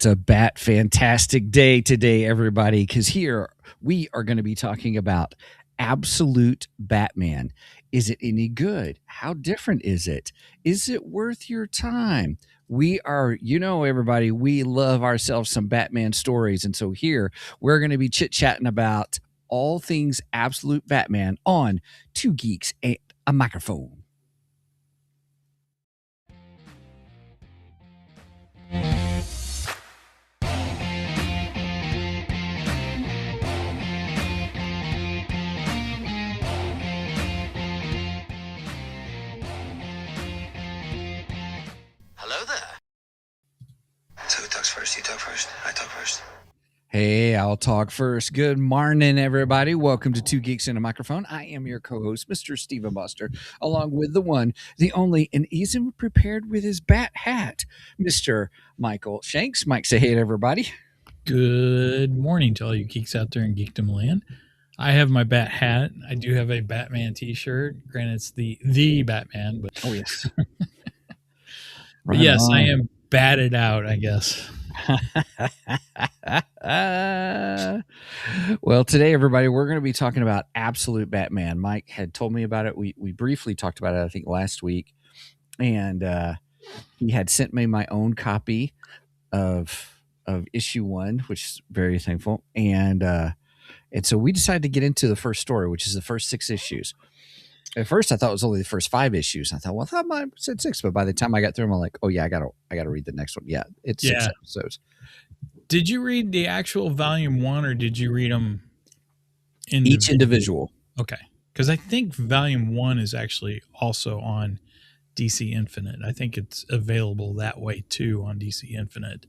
It's a bat fantastic day today, everybody, because here we are going to be talking about Absolute Batman. Is it any good? How different is it? Is it worth your time? We are, everybody, we love ourselves some Batman stories. And so here we're going to be chit-chatting about all things Absolute Batman on Two Geeks and a Microphone. Hello there. So who talks first? You talk first? I talk first. Hey, I'll talk first. Good morning, everybody. Welcome to Two Geeks and a Microphone. I am your co-host, Mr. Stephen Buster, along with the one, the only, and easily prepared with his bat hat, Mr. Michael Shanks. Mike, say hey to everybody. Good morning to all you geeks out there in Geekdom Land. I have my bat hat. I do have a Batman t-shirt. Granted, it's the Batman, but oh yes. But yes, I am batted out, I guess. Well, today, everybody, we're going to be talking about Absolute Batman. Mike had told me about it. We briefly talked about it, I think, last week. And he had sent me my own copy of issue 1, which is very thankful. And so we decided to get into the first story, which is the first 6 issues. At first, I thought it was only the first 5 issues. I thought, well, I thought I said 6, but by the time I got through them, I'm like, oh yeah, I gotta read the next one. Yeah, it's 6 episodes. Did you read the actual volume 1, or did you read them each individual? Okay, because I think volume 1 is actually also on DC Infinite. I think it's available that way too on DC Infinite.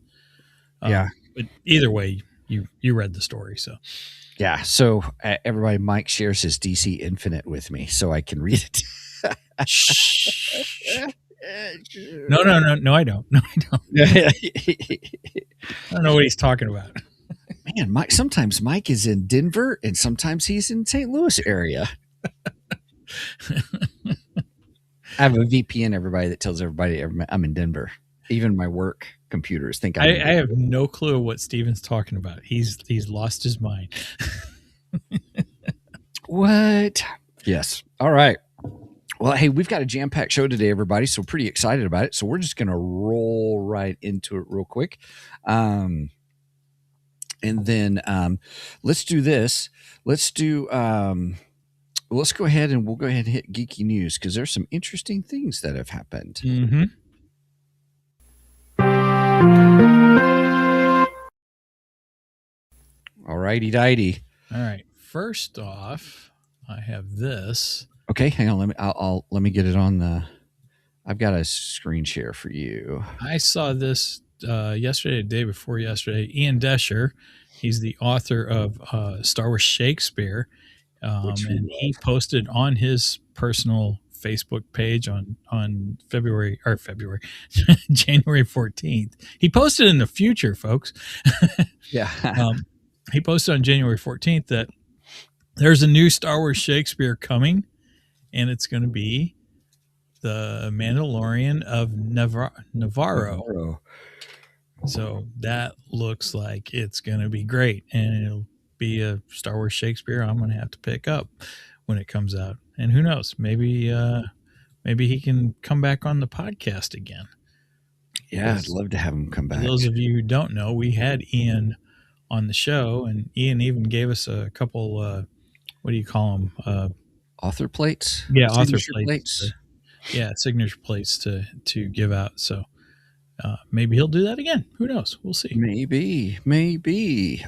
Yeah, but either way, you read the story, so. Yeah, so everybody, Mike shares his DC Infinite with me, so I can read it. No, I don't. No, I don't. I don't know what he's talking about. Man, Mike. Sometimes Mike is in Denver, and sometimes he's in St. Louis area. I have a VPN, everybody, that tells everybody I'm in Denver. Even my work computers think I have no clue what Steven's talking about. He's lost his mind. What? Yes. All right. Well, hey, we've got a jam-packed show today, everybody, so pretty excited about it. So we're just going to roll right into it real quick. And then let's do this. Let's go ahead and we'll go ahead and hit geeky news because there's some interesting things that have happened. Mm-hmm. All righty, dighty. All right. First off, I have this. Okay, hang on. Let me get it on the. I've got a screen share for you. I saw this yesterday, the day before yesterday. Ian Desher, he's the author of Star Wars Shakespeare, and he posted on his personal Facebook page on January 14th. He posted in the future, folks. Yeah. He posted on January 14th that there's a new Star Wars Shakespeare coming, and it's going to be the Mandalorian of Navarro. So that looks like it's going to be great, and it'll be a Star Wars Shakespeare I'm going to have to pick up when it comes out. And who knows, maybe he can come back on the podcast again. Yeah, I'd love to have him come back. For those of you who don't know, we had Ian on the show, and Ian even gave us a couple, what do you call them? Author plates? Yeah, author plates. Signature plates to give out. So maybe he'll do that again. Who knows? We'll see. Maybe.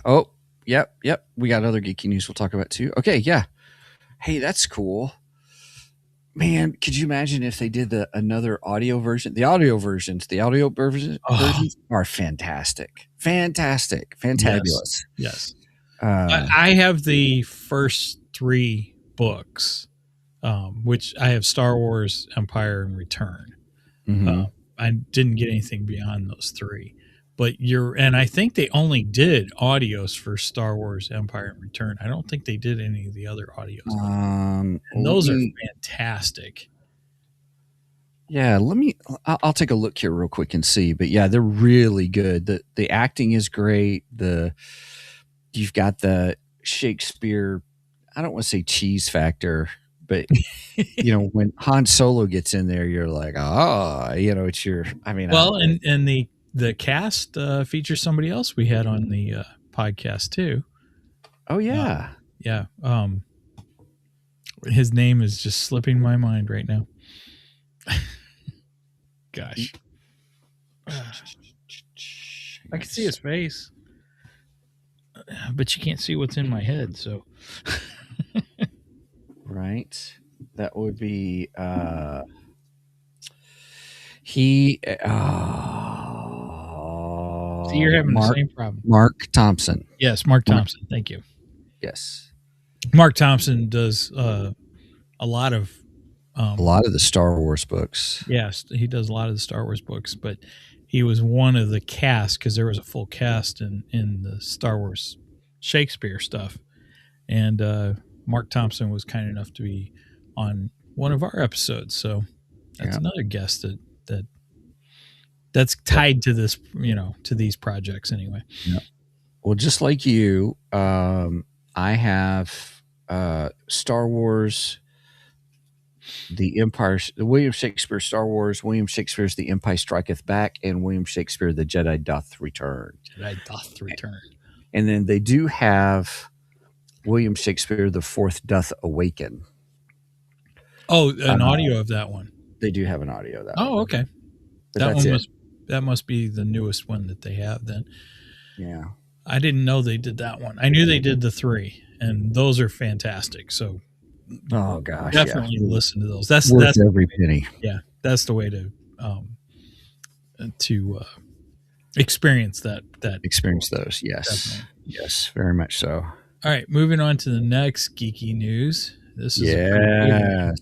Oh, yep. We got other geeky news we'll talk about too. Okay, yeah. Hey, that's cool. Man, could you imagine if they did another audio version? The audio versions are fantastic. Fantabulous. Yes. I have the first 3 books, which I have Star Wars, Empire, and Return. Mm-hmm. I didn't get anything beyond those 3. But I think they only did audios for Star Wars, Empire, and Return. I don't think they did any of the other audios. And those are fantastic. Yeah, I'll take a look here real quick and see. But yeah, they're really good. The acting is great. You've got the Shakespeare, I don't want to say cheese factor, but when Han Solo gets in there, you're like, it's your. I mean, Well, and the cast features somebody else we had on the podcast too. oh yeah, Yeah. His name is just slipping my mind right now. Gosh. I can see his face, but you can't see what's in my head. So, right. That would be he. see, you're having the same problem. Mark Thompson. Yes, Mark Thompson. Thank you. Yes, Mark Thompson does a lot of the Star Wars books. Yes, he does a lot of the Star Wars books, but he was one of the cast because there was a full cast in the Star Wars Shakespeare stuff. And Mark Thompson was kind enough to be on one of our episodes. So that's another guest that's tied to this, to these projects anyway. Yeah. Well, just like you, I have Star Wars, the Empire, William Shakespeare Star Wars, William Shakespeare's The Empire Striketh Back, and William Shakespeare The Jedi Doth Return. And then they do have William Shakespeare The Fourth Doth Awaken. Oh, an audio of that one. They do have an audio of that one. Oh, okay. That must be the newest one that they have then. Yeah. I didn't know they did that one. I knew they did the 3, and those are fantastic. So oh gosh, definitely listen to those. That's every penny. Yeah, that's the way to experience that. Experience those. Yes, definitely. Yes, very much so. All right, moving on to the next geeky news. This is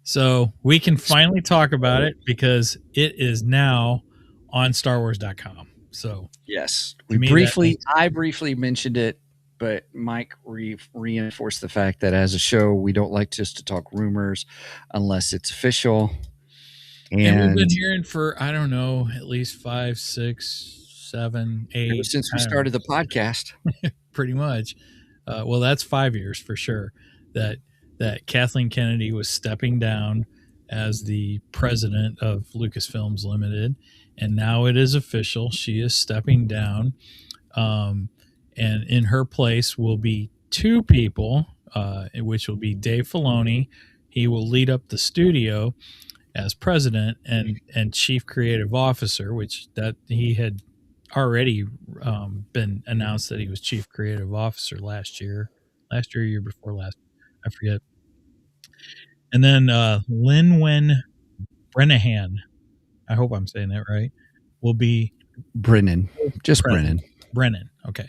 so we can finally talk about it because it is now on StarWars.com. So yes, I briefly mentioned it, but Mike reinforced the fact that as a show, we don't like just to talk rumors unless it's official. And we've been hearing for, I don't know, at least 5, 6, 7, 8. Since we started the podcast. Pretty much. Well, that's 5 years for sure that Kathleen Kennedy was stepping down as the president of Lucasfilms Limited. And now it is official. She is stepping down. And in her place will be 2 people, which will be Dave Filoni. He will lead up the studio as president and chief creative officer, which that he had already been announced that he was chief creative officer last year, year before last, I forget. And then Lin-Wen Brennahan, I hope I'm saying that right, will be Brennan, just Brennan, okay,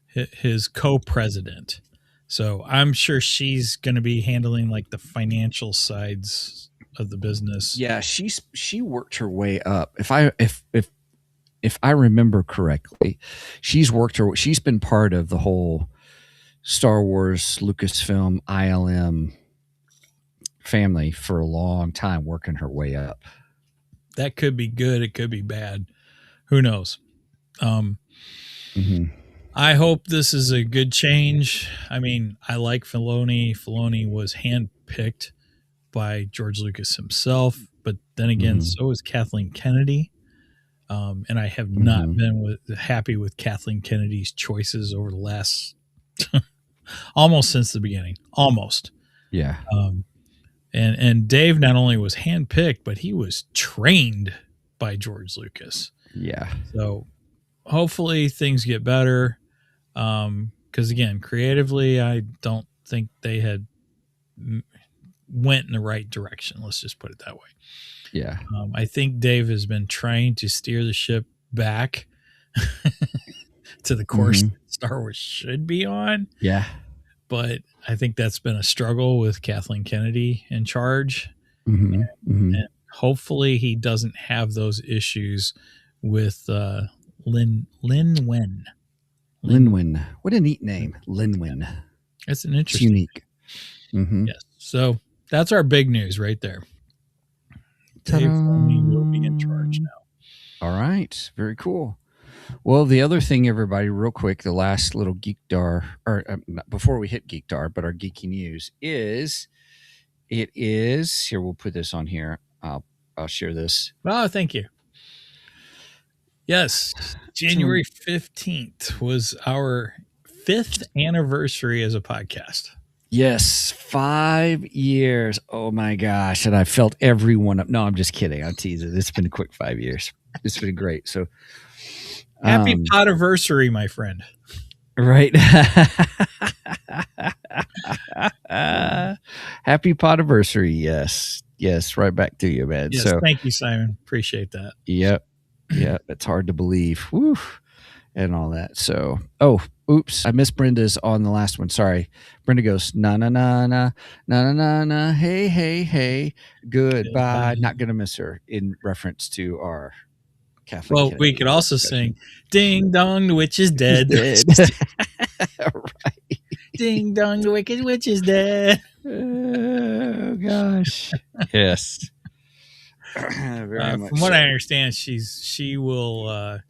his co-president. So I'm sure she's going to be handling like the financial sides of the business. Yeah, she worked her way up. If I remember correctly, she's been part of the whole Star Wars, Lucasfilm, ILM family for a long time, working her way up. That could be good. It could be bad. Who knows? I hope this is a good change. I mean, I like Filoni. Filoni was handpicked by George Lucas himself, but then again, so is Kathleen Kennedy. And I have not been happy with Kathleen Kennedy's choices over the last almost since the beginning. Almost. Yeah. And Dave not only was handpicked, but he was trained by George Lucas. Yeah. So hopefully things get better. Because again, creatively, I don't think they had went in the right direction. Let's just put it that way. Yeah. I think Dave has been trying to steer the ship back to the course Star Wars should be on. Yeah. But I think that's been a struggle with Kathleen Kennedy in charge. And hopefully he doesn't have those issues with Lin-Wen. Lin-Wen. What a neat name. Lin-Wen. It's an interesting. It's unique. Yes. So that's our big news right there. Dave Filoni will be in charge now. All right. Very cool. Well, the other thing, everybody, real quick, the last little geekdar, or before we hit geekdar, but our geeky news is, here, we'll put this on here. I'll share this. Oh, thank you. Yes, January 15th was our 5th anniversary as a podcast. Yes, 5 years. Oh my gosh. And I felt every one up. No, I'm just kidding. I'm teasing. It's been a quick 5 years. It's been great. So happy podiversary, my friend. Right. Happy podiversary. Yes. Yes. Right back to you, man. Yes, so thank you, Simon. Appreciate that. Yep. Yep. It's hard to believe. Woo. And all that. So, oops. I missed Brenda's on the last one. Sorry. Brenda goes, na, na, na, na, na, na, na, na, hey, hey, hey, goodbye. Not going to miss her, in reference to our Catholic. Well, we could also sing, ding dong, the witch is dead. Right. Ding dong, the wicked witch is dead. Oh, gosh. Yes. Very much from what so. I understand, she will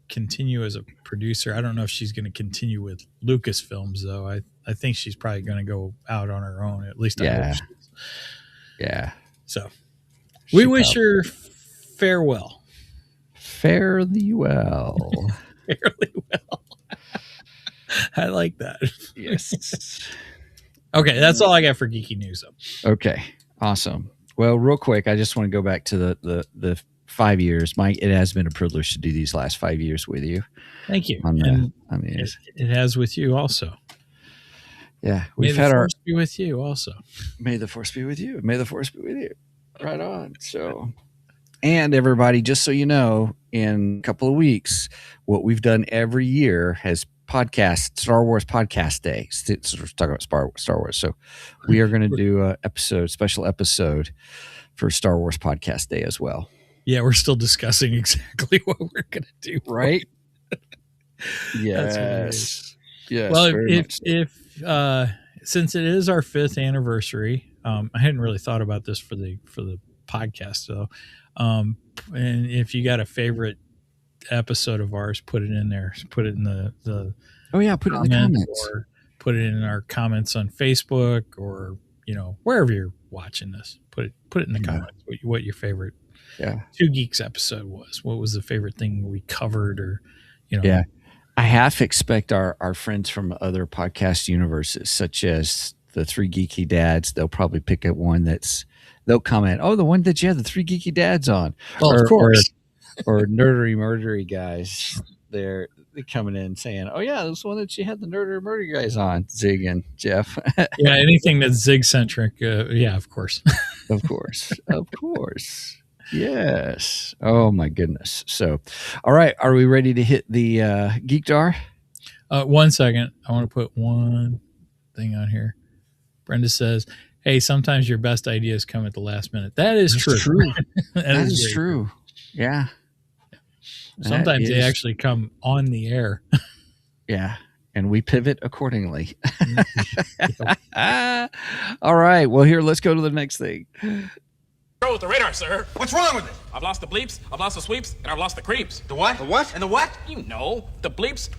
continue as a producer. I don't know if she's going to continue with Lucasfilms, though. I think she's probably going to go out on her own. At least I hope she is. Yeah. So we wish her farewell. Fairly well. Fairly well. I like that. Yes. Okay, that's all I got for geeky news. Okay, awesome. Well, real quick, I just want to go back to the 5 years. Mike, it has been a privilege to do these last 5 years with you. Thank you. It has with you also. Yeah, we've had force be with you also. May the force be with you. May the force be with you. Right on. So, and everybody, just so you know, in a couple of weeks, what we've done every year has Star Wars Podcast Day. We're talking about Star Wars. So we are going to do a special episode for Star Wars Podcast Day as well. Yeah, we're still discussing exactly what we're going to do. Right? Yes. Yes. Well, if since it is our 5th anniversary, I hadn't really thought about this for the podcast though. And if you got a favorite episode of ours, put it in there. Put it in the put it in the comments, or put it in our comments on Facebook, or wherever you're watching this. Put it in the comments what your favorite Two Geeks episode was. What was the favorite thing we covered, or Yeah. I half expect our friends from other podcast universes, such as the Three Geeky Dads, they'll probably pick up one they'll comment, oh, the one that you had the Three Geeky Dads on. Well, of course. Or nerdery murdery guys. They're coming in saying, oh yeah, this one that you had the nerdery murdery guys on, Zig and Jeff. Yeah, anything that's Zig centric. Yeah, of course. Of course. Of course. Yes. Oh my goodness. So, all right. Are we ready to hit the Geek Jar? 1 second. I want to put one thing on here. Brenda says, hey, sometimes your best ideas come at the last minute. That is true. that is true. Yeah. Sometimes they actually come on the air. Yeah. And we pivot accordingly. All right. Well, here, let's go to the next thing. With the radar, sir. What's wrong with it? I've lost the bleeps, I've lost the sweeps, and I've lost the creeps. The what? The what? And the what? You know, the bleeps,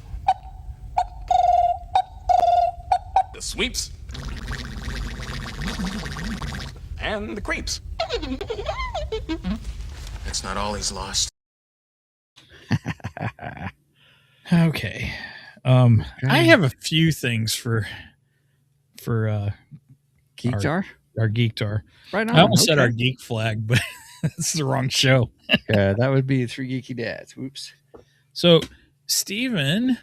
the sweeps, and the creeps. That's not all he's lost. Okay. I have a few things for Geek Jar? Our Geek Jar. Right on. I almost said our geek flag, but that's the wrong show. Yeah, that would be Three Geeky Dads. Whoops. So Steven,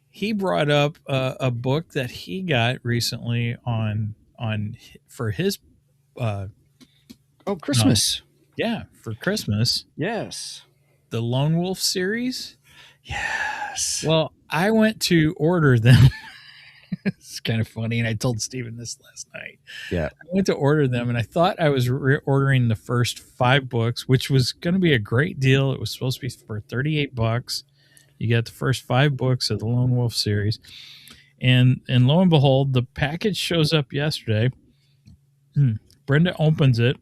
he brought up a book that he got recently on for his Christmas. For Christmas. Yes. The Lone Wolf series. Yes. Well, I went to order them. It's kind of funny, and I told Steven this last night. Yeah. I went to order them, and I thought I was ordering the first 5 books, which was going to be a great deal. It was supposed to be for $38. You get the first 5 books of the Lone Wolf series. And lo and behold, the package shows up yesterday. Brenda opens it,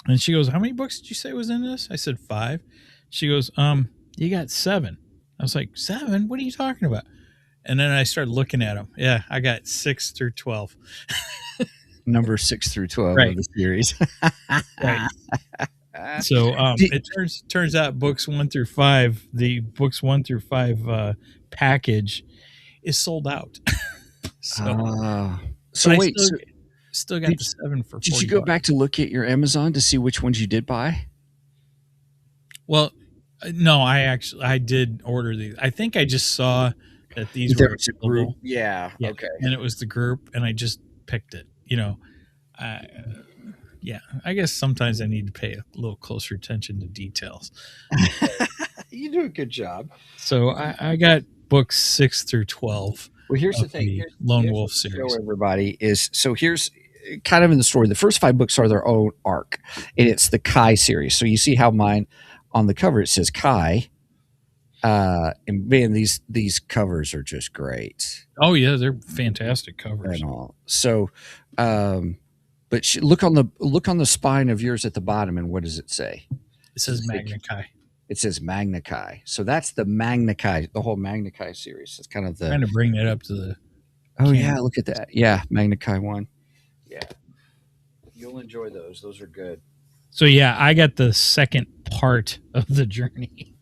And she goes, "How many books did you say was in this?" I said 5. She goes, "You got 7." I was like, 7? What are you talking about? And then I started looking at them. Yeah, I got 6 through 12. Number 6 through 12 Right. of the series. Right. So it turns out books 1 through 5, the books 1 through 5 package is sold out. So So but wait, I still got the 7 for $40. did you go back to look at your Amazon to see which ones you did buy? Well, no, I did order these. I think I just saw that these There were was a available. group. Yeah. Yeah, Okay. and it was the group, and I just picked it. Yeah, I guess sometimes I need to pay a little closer attention to details. You do a good job. So I got books 6 through 12. Well, here's the of thing. the Here's Lone Wolf what to series. show everybody is so here's kind of in the story. The first 5 books are their own arc, and it's the Kai series. So you see how mine on the cover it says Kai. And man, these covers are just great. Oh yeah, they're fantastic covers. And all. So, but look on the spine of yours at the bottom, and what does it say? It says Magna Chi. It says Magna Chi. So that's the Magna Chi, the whole Magna Chi series. It's kind of the. Trying to bring that up to the. Oh yeah, look at that. Yeah, Magna Chi 1. Yeah, you'll enjoy those. Those are good. So yeah, I got the second part of the journey.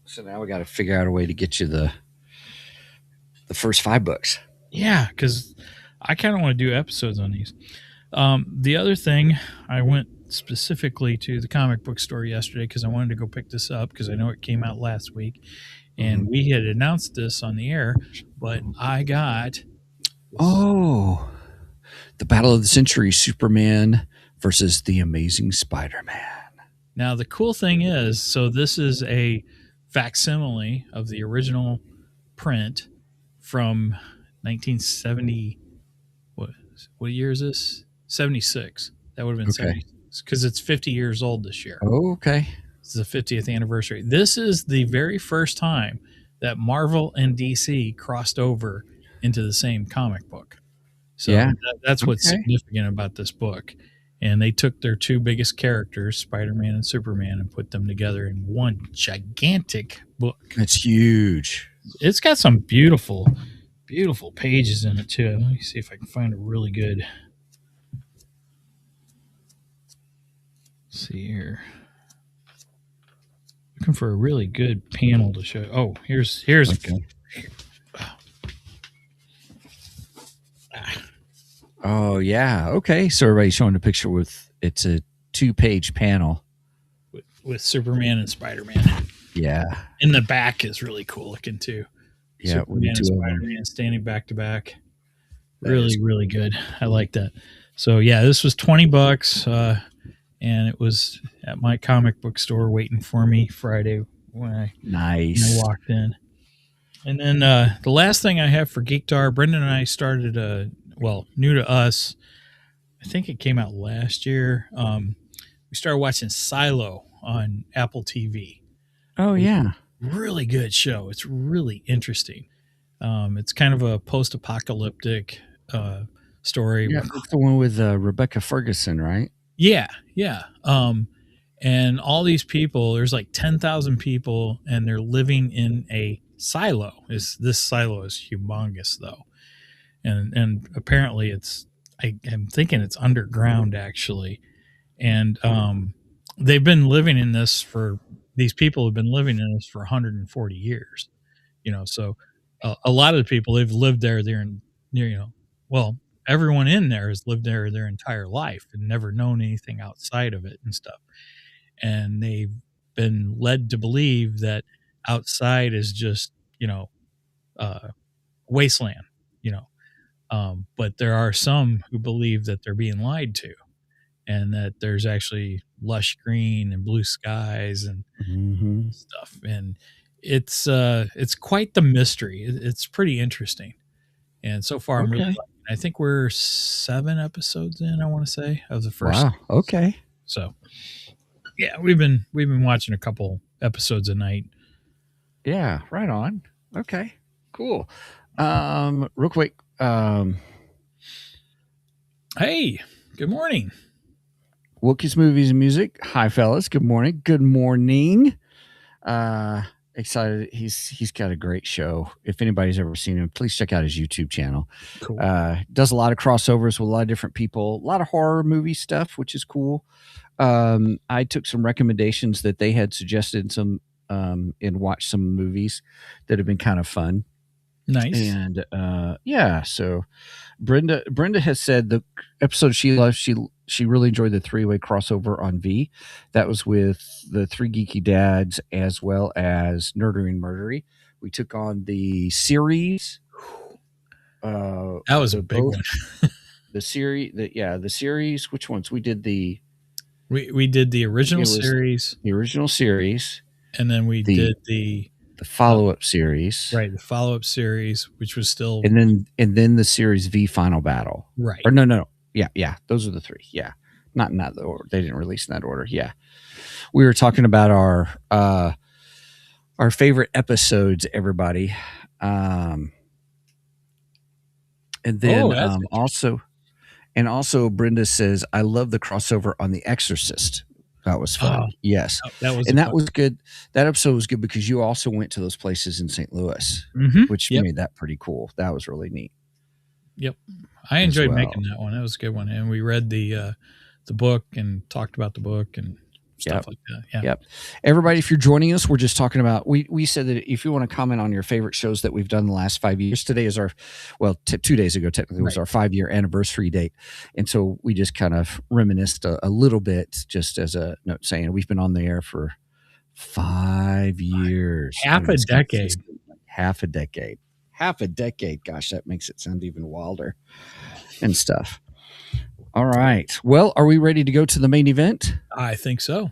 So now we got to figure out a way to get you the first 5 books. Yeah, because I kind of want to do episodes on these. The other thing, I went specifically to the comic book store yesterday because I wanted to go pick this up because I know it came out last week, and we had announced this on the air, but I got the Battle of the Century: Superman versus the Amazing Spider-Man. Now the cool thing is, so this is a facsimile of the original print from 1970. What year is this? 76. That would have been 76 because it's 50 years old this year. Oh, okay. It's the 50th anniversary. This is the very first time that Marvel and DC crossed over into the same comic book. So Yeah. That's what's significant about this book. And they took their 2 biggest characters, Spider-Man and Superman, and put them together in one gigantic book. It's huge. It's got some beautiful, beautiful pages in it too. Let me see if I can find a really good. Let's see here. Looking for a really good panel to show. Oh, here's Okay. Oh yeah. Okay. So everybody's showing a picture with it's a 2-page panel with Superman and Spider-Man. Yeah. And the back is really cool looking too. Yeah. Superman and Spider-Man standing back to back. Really, really good. I like that. So yeah, this was $20, and it was at my comic book store waiting for me Friday when I walked in. And then the last thing I have for Geekdar, Brendan and I started new to us. I think it came out last year. We started watching Silo on Apple TV. Oh yeah. Really good show. It's really interesting. It's kind of a post-apocalyptic story. Yeah, it's the one with Rebecca Ferguson, right? Yeah. And all these people, there's like 10,000 people, and they're living in a silo. This silo is humongous though, and apparently I'm thinking it's underground actually, and they've been living in this for. These people have been living in this for 140 years, so a lot of the people, they've lived there, everyone in there has lived there their entire life and never known anything outside of it and stuff. And they've been led to believe that outside is just, wasteland, but there are some who believe that they're being lied to, and that there's actually lush green and blue skies and stuff. And it's quite the mystery. It's pretty interesting. And so far, I'm really liking it. I think we're 7 episodes in, I want to say, of the first. Wow. Okay. So yeah, we've been watching a couple episodes a night. Yeah, right on. Okay. Cool. Real quick, hey, good morning. Wookiees Movies and Music. Hi, fellas. Good morning. Good morning. Excited. He's got a great show. If anybody's ever seen him, please check out his YouTube channel. Cool. Does a lot of crossovers with a lot of different people, a lot of horror movie stuff, which is cool. I took some recommendations that they had suggested some and watched some movies that have been kind of fun. Nice. And so Brenda has said the episode she loved, she really enjoyed the 3-way crossover on V. That was with the 3 Geeky Dads as well as Nerdery and Murdery. We took on the series. That was a big one. The series. Which ones? We did the we did the original series. The original series. And then we did the follow-up series. Right, the follow-up series, which was still and then the series V Final Battle. Right. Or no. Yeah. Those are the 3. Yeah. Not in that order. They didn't release in that order. Yeah. We were talking about our favorite episodes, everybody. And then also Brenda says, I love the crossover on The Exorcist. That was fun. Oh, yes. That was good. That episode was good because you also went to those places in St. Louis, which made that pretty cool. That was really neat. Yep. I enjoyed making that one. That was a good one. And we read the book and talked about the book and stuff like that. Yeah. Yep. Everybody, if you're joining us, we're just talking about, we said that if you want to comment on your favorite shows that we've done in the last 5 years, today is 2 days ago, technically was our 5-year anniversary date. And so we just kind of reminisced a little bit, just as a note saying we've been on the air for 5 years. Half a decade. Half a decade. Gosh, that makes it sound even wilder and stuff. All right. Well, are we ready to go to the main event? I think so.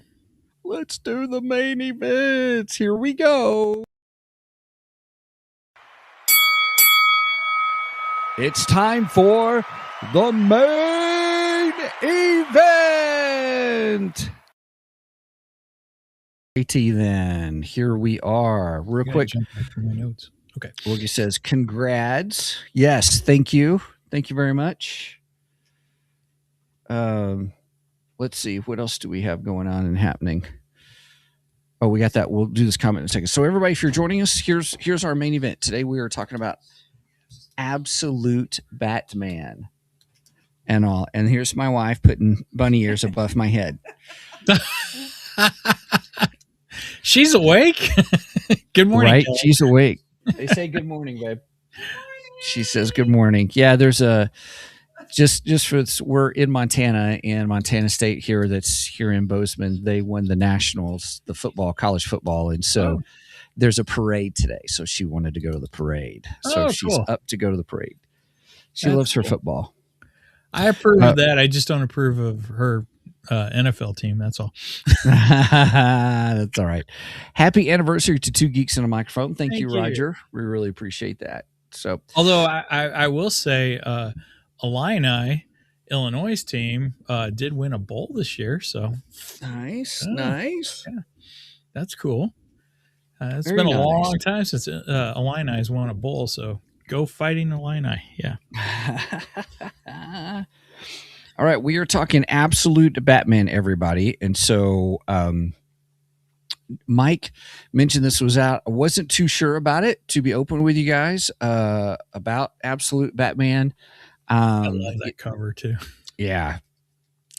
Let's do the main event. Here we go. It's time for the main event. Righty then. Here we are. Real quick. Jump back to my notes. Okay. Woogie says, congrats. Yes, thank you. Thank you very much. Let's see, what else do we have going on and happening? Oh, we got that. We'll do this comment in a second. So everybody, if you're joining us, here's our main event. Today we are talking about absolute Batman and all. And here's my wife putting bunny ears above my head. She's awake. Good morning. Right? She's awake. They say good morning, babe. She says good morning. Yeah, there's a just for this, we're in Montana, and Montana State here, that's here in Bozeman, they won the nationals, the college football, and so there's a parade today. So she wanted to go to the parade. So she's up to go to the parade. She loves her football. I approve of that. I just don't approve of her NFL team. That's all. That's all right. Happy anniversary to 2 Geeks and a Microphone. Thank you, Roger. We really appreciate that. So, although I will say, Illini, Illinois' team, did win a bowl this year. So nice. Yeah, that's cool. It's been a long time since Illini has won a bowl. So go Fighting Illini. Yeah. All right, we are talking absolute Batman, everybody. And so Mike mentioned this was out. I wasn't too sure about it, to be open with you guys, about absolute Batman. I love that cover too. Yeah,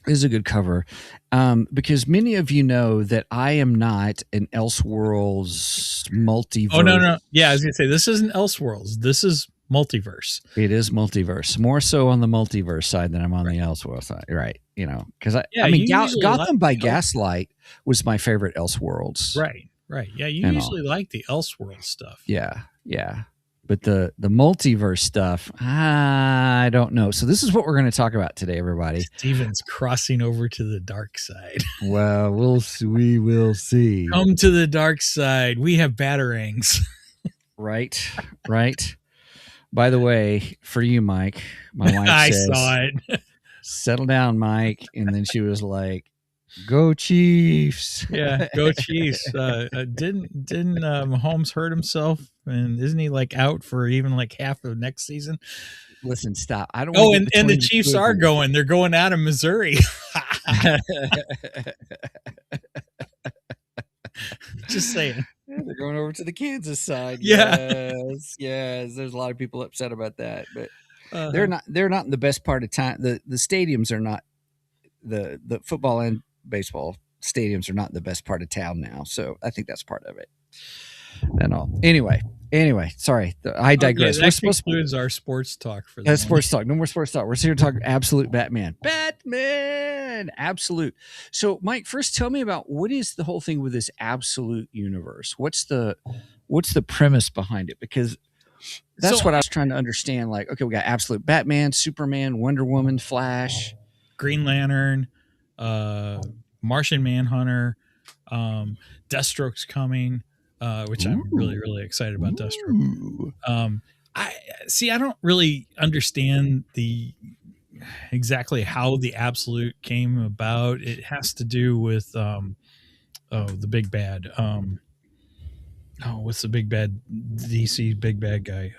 it is a good cover. Because many of you know that I am not an Elseworlds multiverse. Oh, no. Yeah, I was going to say, this isn't Elseworlds. This is multiverse. It is multiverse. More so on the multiverse side than I'm on the Elseworlds side. Right. You know, because I mean, Gotham by Gaslight was my favorite Elseworlds. Right. Yeah, you usually like the Elseworlds stuff. Yeah. But the multiverse stuff, I don't know. So this is what we're going to talk about today, everybody. Steven's crossing over to the dark side. Well, we will see. Come to the dark side. We have batarangs. Right. By the way, for you, Mike, my wife I says, saw it. Settle down, Mike. And then she was like, go Chiefs. Yeah, go Chiefs. Didn't Mahomes hurt himself? And isn't he like out for even like half of next season? Listen, stop. I don't. And the Chiefs are going. They're going out of Missouri. Just saying. They're going over to the Kansas side. Yeah. Yes. There's a lot of people upset about that, but Uh-huh. they're not in the best part of town. The stadiums are not the football and baseball stadiums are not in the best part of town now. So I think that's part of it. And all. Anyway, sorry. I digress. That concludes our sports talk for the sports talk. No more sports talk. We're here to talk absolute Batman. Absolute. So, Mike, first tell me about what is the whole thing with this absolute universe? What's the premise behind it? Because that's what I was trying to understand. Like, okay, we got absolute Batman, Superman, Wonder Woman, Flash, Green Lantern, Martian Manhunter, Deathstroke's coming. Which I'm really, really excited about. Deathstroke. I don't really understand exactly how the absolute came about. It has to do with the big bad. What's the big bad DC big bad guy?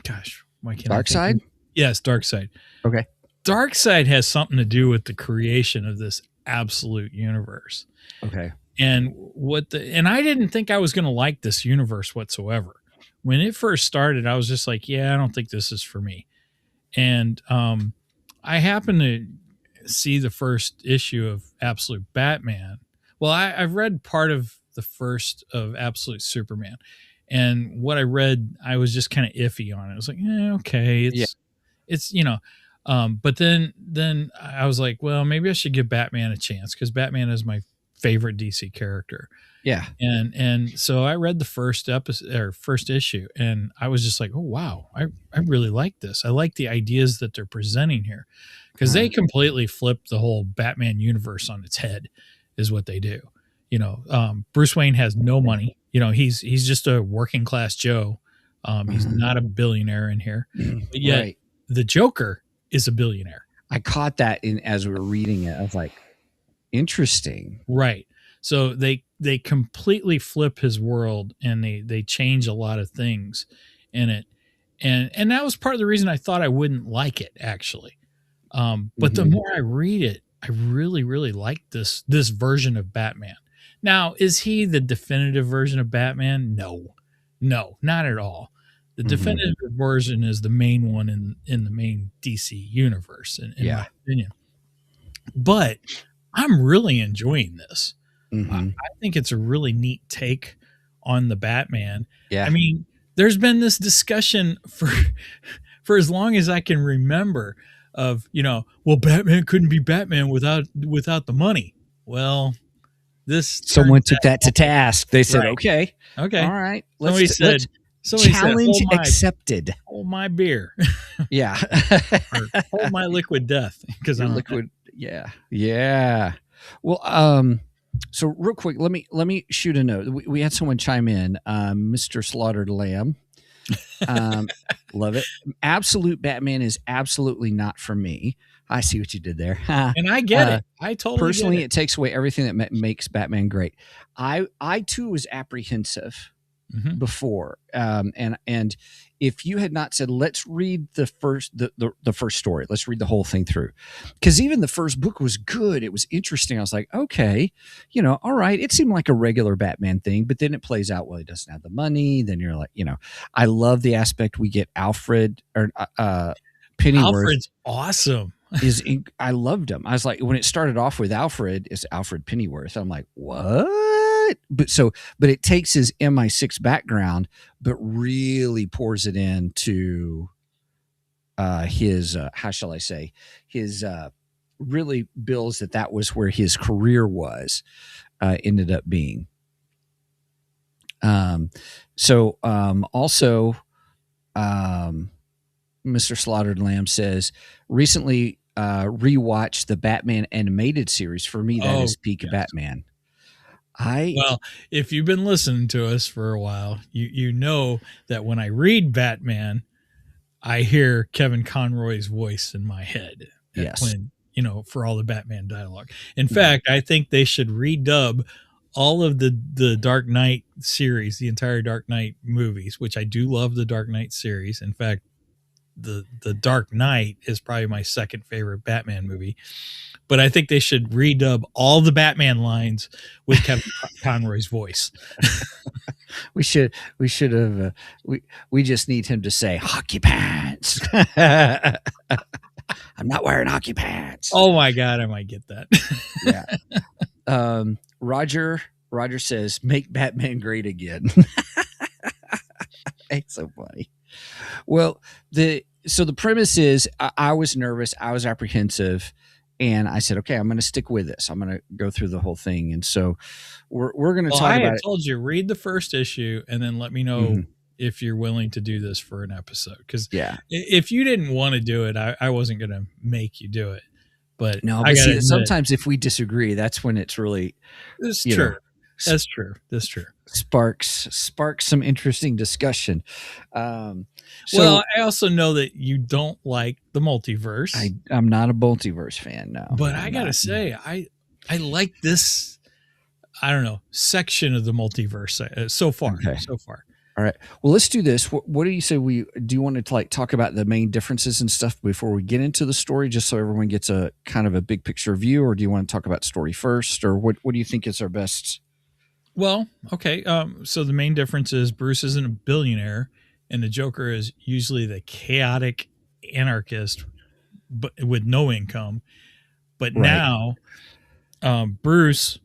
Gosh, why can't Darkseid? Yes, Darkseid. Okay. Darkseid has something to do with the creation of this absolute universe. Okay. And I didn't think I was going to like this universe whatsoever. When it first started, I was just like, yeah, I don't think this is for me. And I happened to see the first issue of Absolute Batman. Well, I've read part of the first of Absolute Superman. And what I read, I was just kind of iffy on it. I was like, okay, it's but then I was like, well, maybe I should give Batman a chance because Batman is my favorite DC character. Yeah. And so I read the first episode or first issue and I was just like, oh wow, I really like this. I like the ideas that they're presenting here because they completely flip the whole Batman universe on its head is what they do. Bruce Wayne has no money. He's just a working class Joe. He's not a billionaire in here, but yet the Joker is a billionaire. I caught that as we were reading it. I was like, interesting. Right. So they completely flip his world and they change a lot of things in it. And that was part of the reason I thought I wouldn't like it actually. But the more I read it, I really, really like this version of Batman. Now, is he the definitive version of Batman? No, not at all. The definitive version is the main one in the main DC universe, in my opinion. But I'm really enjoying this. I think it's a really neat take on the Batman. Yeah. I mean, there's been this discussion for as long as I can remember of, well, Batman couldn't be Batman without the money. Well, someone took that to task. They said, okay. All right. Somebody said, challenge accepted. Hold my beer. Yeah. Or hold my liquid death. Because I'm liquid. Yeah. Yeah. Well, so real quick, let me shoot a note. We had someone chime in, Mr. Slaughtered Lamb. Love it. Absolute Batman is absolutely not for me. I see what you did there. And I get it. I totally personally, get it. It takes away everything that makes Batman great. I too was apprehensive before. And if you had not said, let's read the first story, let's read the whole thing through. Because even the first book was good. It was interesting. I was like, okay, all right. It seemed like a regular Batman thing, but then it plays out, well, he doesn't have the money. Then you're like, I love the aspect we get Alfred or Pennyworth. Alfred's awesome. I loved him. I was like, when it started off with Alfred, it's Alfred Pennyworth. I'm like, what? But it takes his MI6 background, but really pours it into his, how shall I say, his really builds that was where his career was, ended up being. Also, Mr. Slaughtered Lamb says, recently rewatched the Batman animated series. For me, that is peak Batman. Well, if you've been listening to us for a while, you know that when I read Batman, I hear Kevin Conroy's voice in my head. Yes. When, for all the Batman dialogue. In fact, I think they should redub all of the Dark Knight series, the entire Dark Knight movies, which I do love the Dark Knight series. In fact, the Dark Knight is probably my second favorite Batman movie. But I think they should redub all the Batman lines with Kevin Conroy's voice. We should have. We just need him to say hockey pants. I'm not wearing hockey pants. Oh my God, I might get that. Yeah. Roger says, make Batman great again. It's so funny. Well, the premise is I was nervous. I was apprehensive. And I said, okay, I'm going to stick with this. I'm going to go through the whole thing. And so we're going to talk about it. I told you, read the first issue and then let me know if you're willing to do this for an episode. Because if you didn't want to do it, I wasn't going to make you do it. But no, but see, sometimes if we disagree, that's when it's really true. That's true. That's true. Sparks some interesting discussion. Well, I also know that you don't like the multiverse. I'm not a multiverse fan, no. But I gotta say, I like this. I don't know, section of the multiverse so far. Okay. So far. All right. Well, let's do this. What do you say do you want to talk about the main differences and stuff before we get into the story, just so everyone gets a kind of a big picture view, or do you want to talk about story first, or what do you think is our best? Well, okay. So the main difference is Bruce isn't a billionaire, and the Joker is usually the chaotic anarchist, but with no income. But now, Bruce,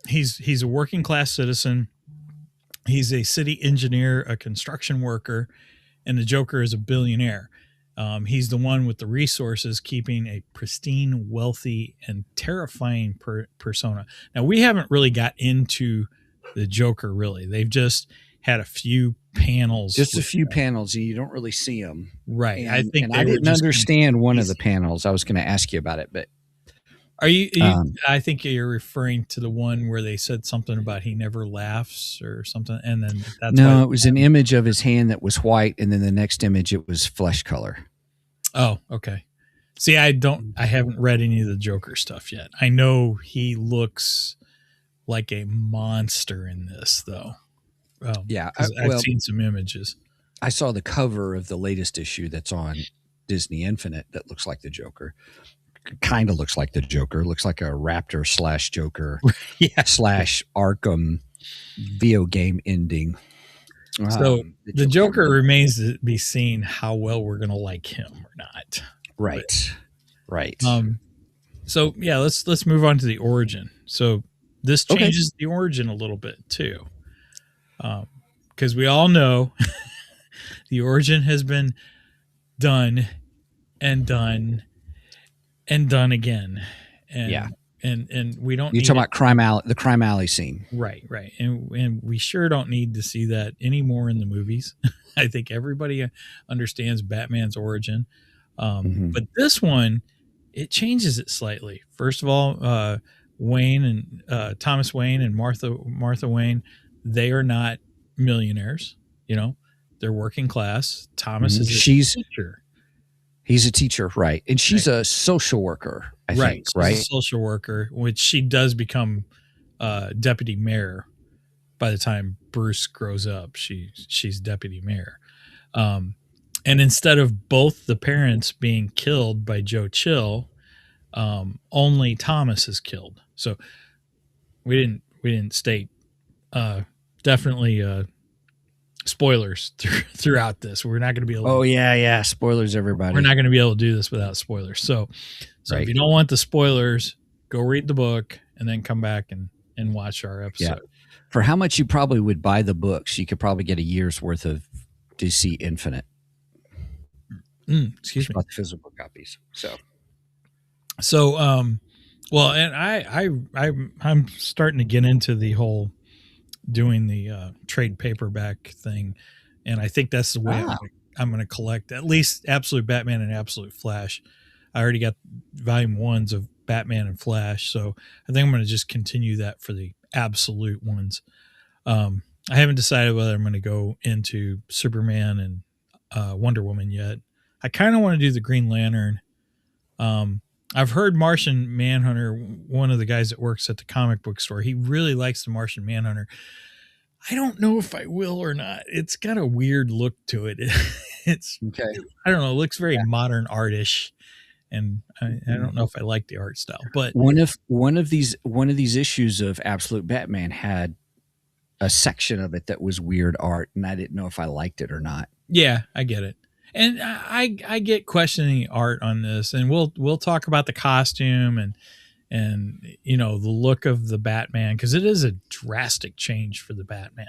he's a working class citizen. He's a city engineer, a construction worker, and the Joker is a billionaire. He's the one with the resources, keeping a pristine, wealthy, and terrifying persona. Now, we haven't really got into the Joker, really. They've just had a few panels. Just a few panels, and you don't really see them. Right. And I didn't understand one of the panels. I was going to ask you about it, but... Are you I think you're referring to the one where they said something about he never laughs or something, and then that's it was an image of his hand that was white, and then the next image it was flesh color. Oh, okay. See, I haven't read any of the Joker stuff yet. I know he looks like a monster in this, though. Yeah, I've seen some images. I saw the cover of the latest issue that's on Disney Infinite that looks like the Joker. Kind of looks like the Joker. Looks like a Raptor / Joker / Arkham video game ending. So the Joker remains to be seen how well we're going to like him or not. Right. But, right. So yeah, let's move on to the origin. So this changes the origin a little bit too. Because we all know the origin has been done and done and done again. And and we don't You're talking about the crime alley scene. Right. And we sure don't need to see that anymore in the movies. I think everybody understands Batman's origin. But this one, it changes it slightly. First of all, Wayne and Thomas Wayne and Martha Wayne, they are not millionaires. You know, they're working class. Thomas is a teacher. He's a teacher, right? And she's a social worker, I think, right? She's a social worker, which she does become deputy mayor by the time Bruce grows up. She's deputy mayor. And instead of both the parents being killed by Joe Chill, only Thomas is killed. So we didn't state definitely spoilers throughout this. We're not going to be able to. Oh yeah, spoilers, everybody. We're not going to be able to do this without spoilers. So if you don't want the spoilers, go read the book and then come back and watch our episode. Yeah. For how much you probably would buy the books, you could probably get a year's worth of DC Infinite. Excuse me. About the physical copies. So well, and I'm starting to get into the whole doing the trade paperback thing, and I think that's the way I'm going to collect at least Absolute Batman and Absolute Flash. I already got volume 1s of Batman and Flash, so I think I'm going to just continue that for the absolute ones. I haven't decided whether I'm going to go into Superman and Wonder Woman yet. I kind of want to do the Green Lantern. I've heard Martian Manhunter, one of the guys that works at the comic book store, he really likes the Martian Manhunter. I don't know if I will or not. It's got a weird look to it. It's Okay. I don't know, it looks very Yeah. modern artish, and I don't know if I like the art style, but One of these issues of Absolute Batman had a section of it that was weird art, and I didn't know if I liked it or not. yeah, I get it. And I get questioning art on this, and we'll talk about the costume and you know the look of the Batman, because it is a drastic change for the Batman.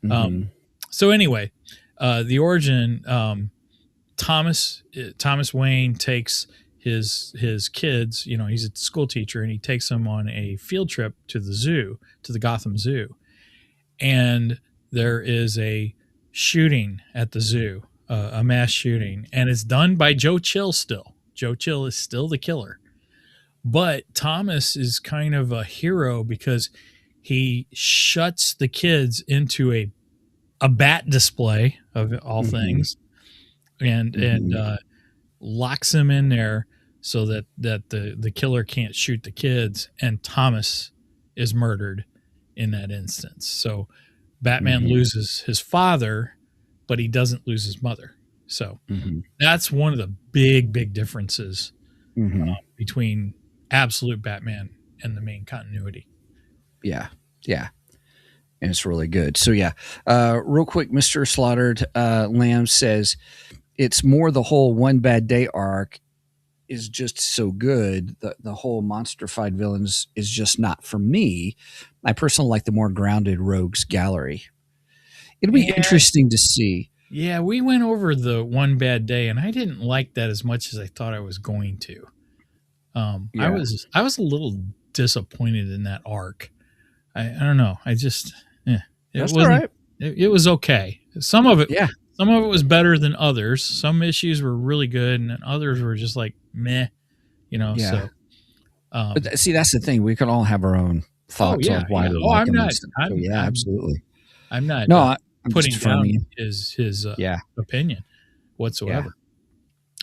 Mm-hmm. So anyway, the origin, Thomas Wayne takes his kids, you know, he's a school teacher, and he takes them on a field trip to the zoo, to the Gotham Zoo, and there is a shooting at the zoo, a mass shooting, and it's done by Joe Chill still. Joe Chill is still the killer. But Thomas is kind of a hero because he shuts the kids into a bat display of all things, and locks them in there so that the killer can't shoot the kids, and Thomas is murdered in that instance. So Batman loses his father, but he doesn't lose his mother. So that's one of the big differences between Absolute Batman and the main continuity. Yeah. And it's really good. So yeah, real quick, Mr. Slaughtered Lamb says it's more the whole One Bad Day arc is just so good. The whole monstrified villains is just not for me. I personally like the more grounded Rogues Gallery. It'll be interesting to see. Yeah, we went over the One Bad Day, and I didn't like that as much as I thought I was going to. I was a little disappointed in that arc. I don't know. I just it That's wasn't. all right. It was okay. Some of it, Yeah. Some of it was better than others. Some issues were really good, and then others were just like meh. You know. Yeah. So, But see, that's the thing. We can all have our own thoughts on why we like them. Absolutely. I'm not. No, I'm putting just down affirming. his opinion whatsoever.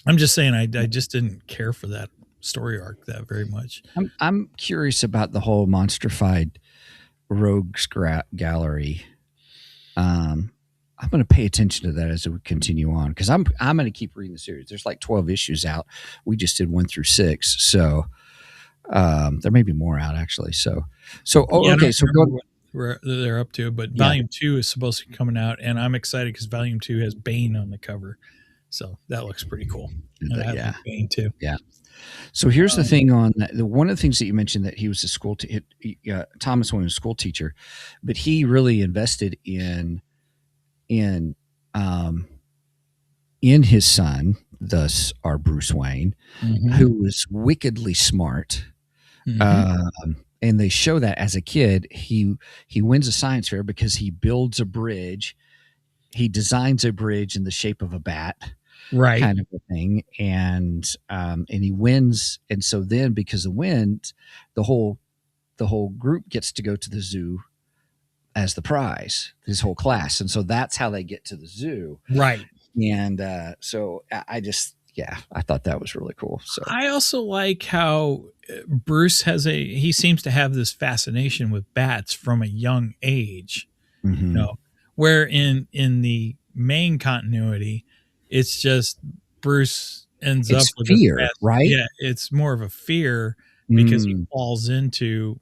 I'm just saying I just didn't care for that story arc that very much. I'm curious about the whole monstrified Rogues Gallery. I'm going to pay attention to that as we continue on, because I'm going to keep reading the series. There's like 12 issues out. We just did 1 through 6, so there may be more out actually. So okay. So go. Where they're up to, but Volume 2 is supposed to be coming out, and I'm excited because Volume 2 has Bane on the cover, so that looks pretty cool. And I like Bane too. Yeah. So here's the thing on that. One of the things that you mentioned, that he was a school Thomas Wayne was a school teacher, but he really invested in his son, thus our Bruce Wayne, who was wickedly smart. And they show that as a kid, he wins a science fair because he builds a bridge. He designs a bridge in the shape of a bat, right? Kind of a thing. And he wins. And so then, because of wins, the whole group gets to go to the zoo as the prize, his whole class. And so that's how they get to the zoo. Right. And so I thought that was really cool. So I also like how Bruce he seems to have this fascination with bats from a young age, you know, where in the main continuity, it's just Bruce ends up with fear, right? Yeah. It's more of a fear because he falls into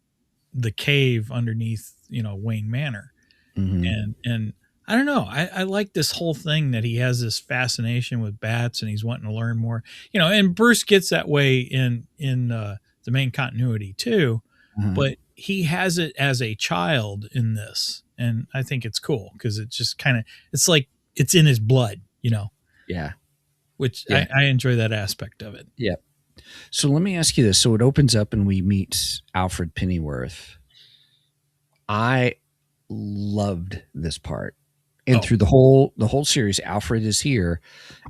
the cave underneath, you know, Wayne Manor. And I don't know. I like this whole thing that he has this fascination with bats and he's wanting to learn more, you know, and Bruce gets that way in the main continuity too, but he has it as a child in this. And I think it's cool because it's just it's like it's in his blood, you know? Yeah. Which I enjoy that aspect of it. Yeah. So let me ask you this. So it opens up and we meet Alfred Pennyworth. I loved this part. And through the whole series, Alfred is here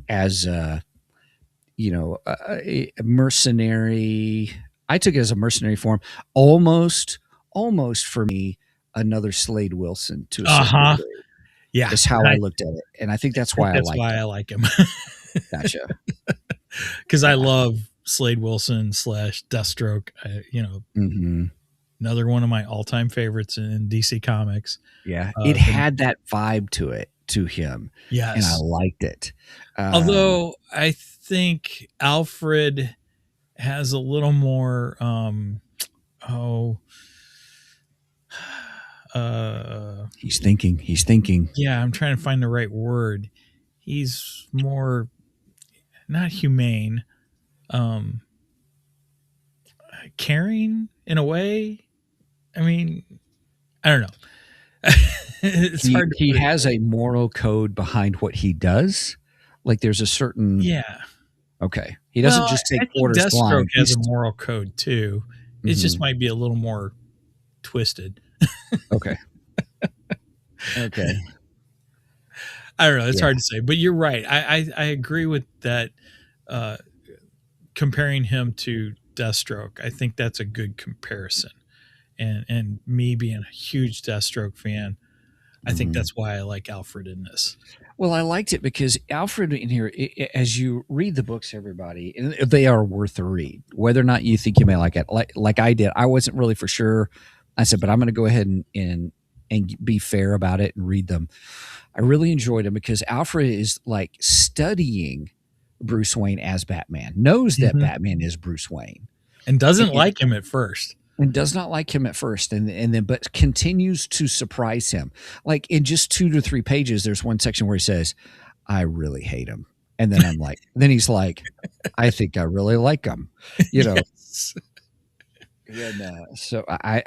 as a mercenary. I took it as a mercenary form, almost for me, another Slade Wilson to a certain degree. Yeah, is how I looked at it, and I think that's why I like him. Gotcha. Because I love Slade Wilson / Deathstroke. Another one of my all-time favorites in DC Comics. Yeah, it had that vibe to it. to him. Yes. And I liked it. Although I think Alfred has a little more, he's thinking. yeah, I'm trying to find the right word. He's more not humane, caring in a way. I mean, I don't know. It's hard to He put it. has a moral code behind what he does. Like there's a certain, Yeah. okay. He doesn't Well, just take I think orders Deathstroke blind. has a moral code too. It just might be a little more twisted. Okay. Okay. I don't know. It's Yeah. hard to say, but you're right. I agree with that. Comparing him to Deathstroke, I think that's a good comparison. And me being a huge Deathstroke fan, I think that's why I like Alfred in this. Well, I liked it because Alfred in here, as you read the books, everybody, and they are worth a read. Whether or not you think you may like it, like I did, I wasn't really for sure. I said, but I'm going to go ahead and be fair about it and read them. I really enjoyed them because Alfred is like studying Bruce Wayne as Batman, knows that Batman is Bruce Wayne, and doesn't like him at first. And does not like him at first, and then but continues to surprise him. Like in just 2 to 3 pages, there's one section where he says, "I really hate him," and then I'm like, then he's like, "I think I really like him," you know. Yes. And so I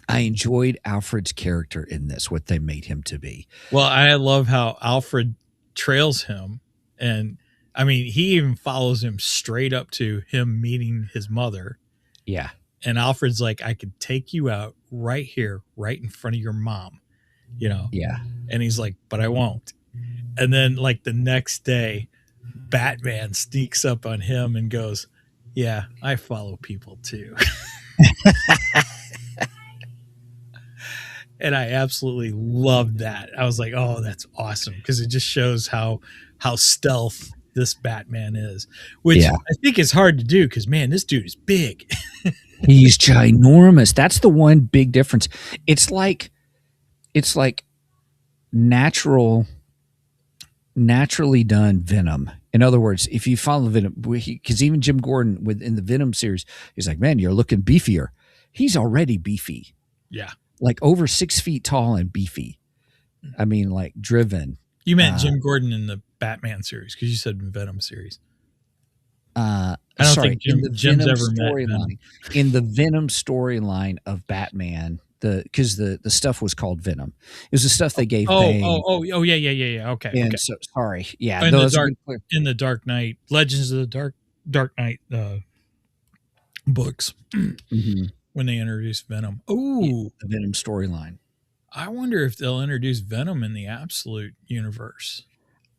enjoyed Alfred's character in this, what they made him to be. Well, I love how Alfred trails him, and I mean, he even follows him straight up to him meeting his mother. Yeah. And Alfred's like, I could take you out right here, right in front of your mom, you know? Yeah. And he's like, but I won't. And then like the next day, Batman sneaks up on him and goes, yeah, I follow people too. And I absolutely loved that. I was like, oh, that's awesome. Because it just shows how stealth this Batman is, which I think is hard to do because, man, this dude is big. He's ginormous. That's the one big difference. It's like naturally done Venom. In other words, if you follow Venom, because even Jim Gordon within the Venom series, he's like, man, you're looking beefier. He's already beefy. Yeah. Like over 6 feet tall and beefy. I mean, like driven. You meant Jim Gordon in the Batman series because you said Venom series. I don't think Jim's ever met Venom. In the Venom storyline of Batman, because the stuff was called Venom. It was the stuff they gave. Yeah. Okay. And okay. so sorry, yeah. In the Dark Knight, Legends of the Dark Knight books when they introduced Venom. Oh, the Venom storyline. I wonder if they'll introduce Venom in the Absolute universe.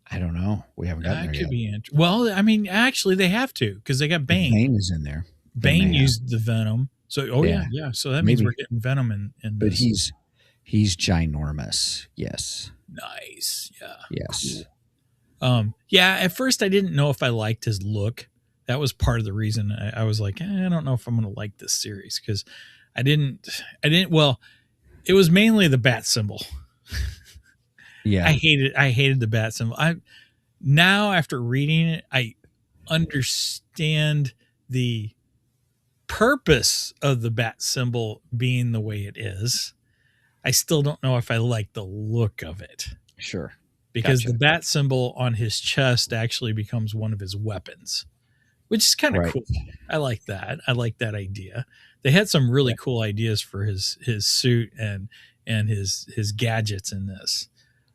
I don't know. We haven't gotten there yet. That could be interesting. Well, I mean, actually, they have to because they got Bane. Bane is in there. Bane used the Venom. So, yeah. So that means we're getting Venom in but this. he's ginormous. Yes. Nice. Yeah. Yes. Cool. Yeah. At first, I didn't know if I liked his look. That was part of the reason I was like, I don't know if I'm going to like this series because I didn't. Well, it was mainly the bat symbol. Yeah. I hated the bat symbol. Now after reading it, I understand the purpose of the bat symbol being the way it is. I still don't know if I like the look of it. Sure. Because the bat symbol on his chest actually becomes one of his weapons, which is kind of cool. I like that. I like that idea. They had some really cool ideas for his suit and his gadgets in this.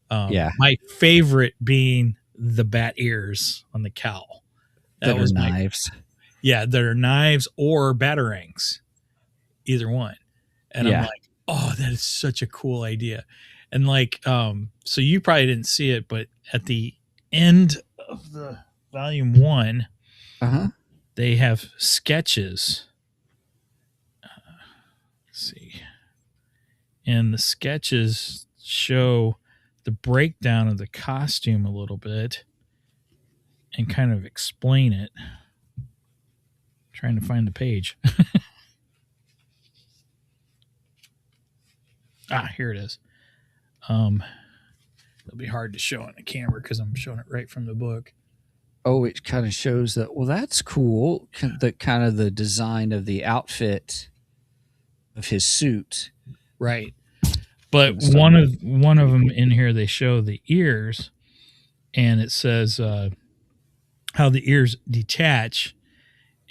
My favorite being the bat ears on the cowl. That was knives. That are knives or batarangs, either one. And I'm like, oh, that is such a cool idea. And like, so you probably didn't see it, but at the end of the volume 1, they have sketches. Let's see. And the sketches show the breakdown of the costume a little bit and kind of explain it. I'm trying to find the page. Here it is. It'll be hard to show on the camera because I'm showing it right from the book. Oh, it kind of shows that. Well, that's cool. The kind of the design of the outfit of his suit. Right. But For the one of them in here, they show the ears, and it says how the ears detach,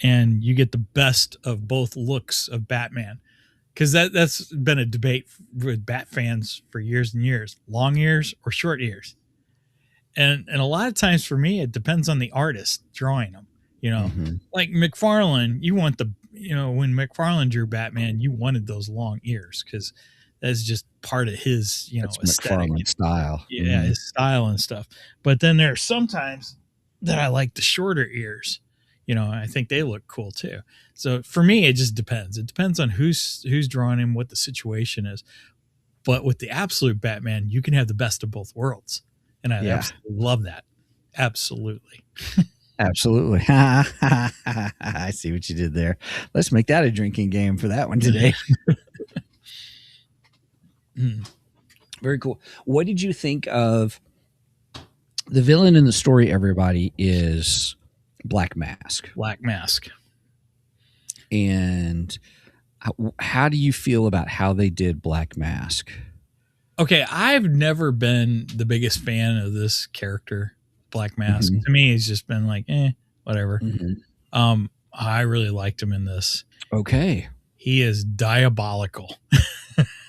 and you get the best of both looks of Batman. Because that's been a debate with Bat fans for years and years: long ears or short ears. And a lot of times for me, it depends on the artist drawing them. You know, like McFarlane, you want when McFarlane drew Batman, you wanted those long ears because that's just part of his, That's aesthetic. McFarlane style. Yeah, his style and stuff. But then there's sometimes that I like the shorter ears. I think they look cool too. So for me, it just depends. It depends on who's drawing him, what the situation is. But with the absolute Batman, you can have the best of both worlds. And I absolutely love that. Absolutely. Absolutely. I see what you did there. Let's make that a drinking game for that one today. Very cool. What did you think of the villain in the story? Everybody is Black Mask. Black Mask. And how do you feel about how they did Black Mask? Okay, I've never been the biggest fan of this character, Black Mask. To me, he's just been like, whatever. I really liked him in this. Okay. He is diabolical.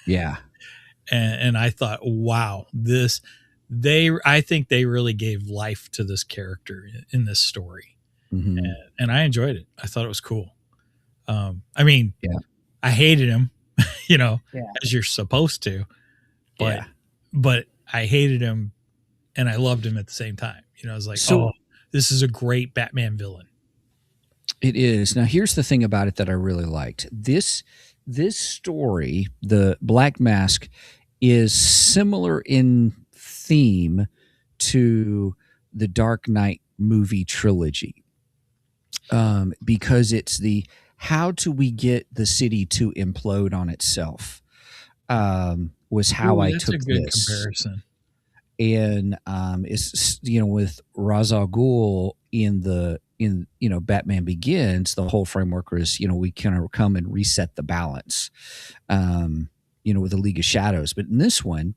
Yeah. And I thought, wow, I think they really gave life to this character in this story. And I enjoyed it. I thought it was cool. I mean, I hated him, as you're supposed to. But I hated him and I loved him at the same time. I was like, this is a great Batman villain. It is. Now, here's the thing about it that I really liked. This story, the Black Mask, is similar in theme to the Dark Knight movie trilogy. Because it's how do we get the city to implode on itself? Was how I took this comparison. And it's with Ra's al Ghul in Batman Begins, the whole framework was we kind of come and reset the balance, with the League of Shadows. But in this one,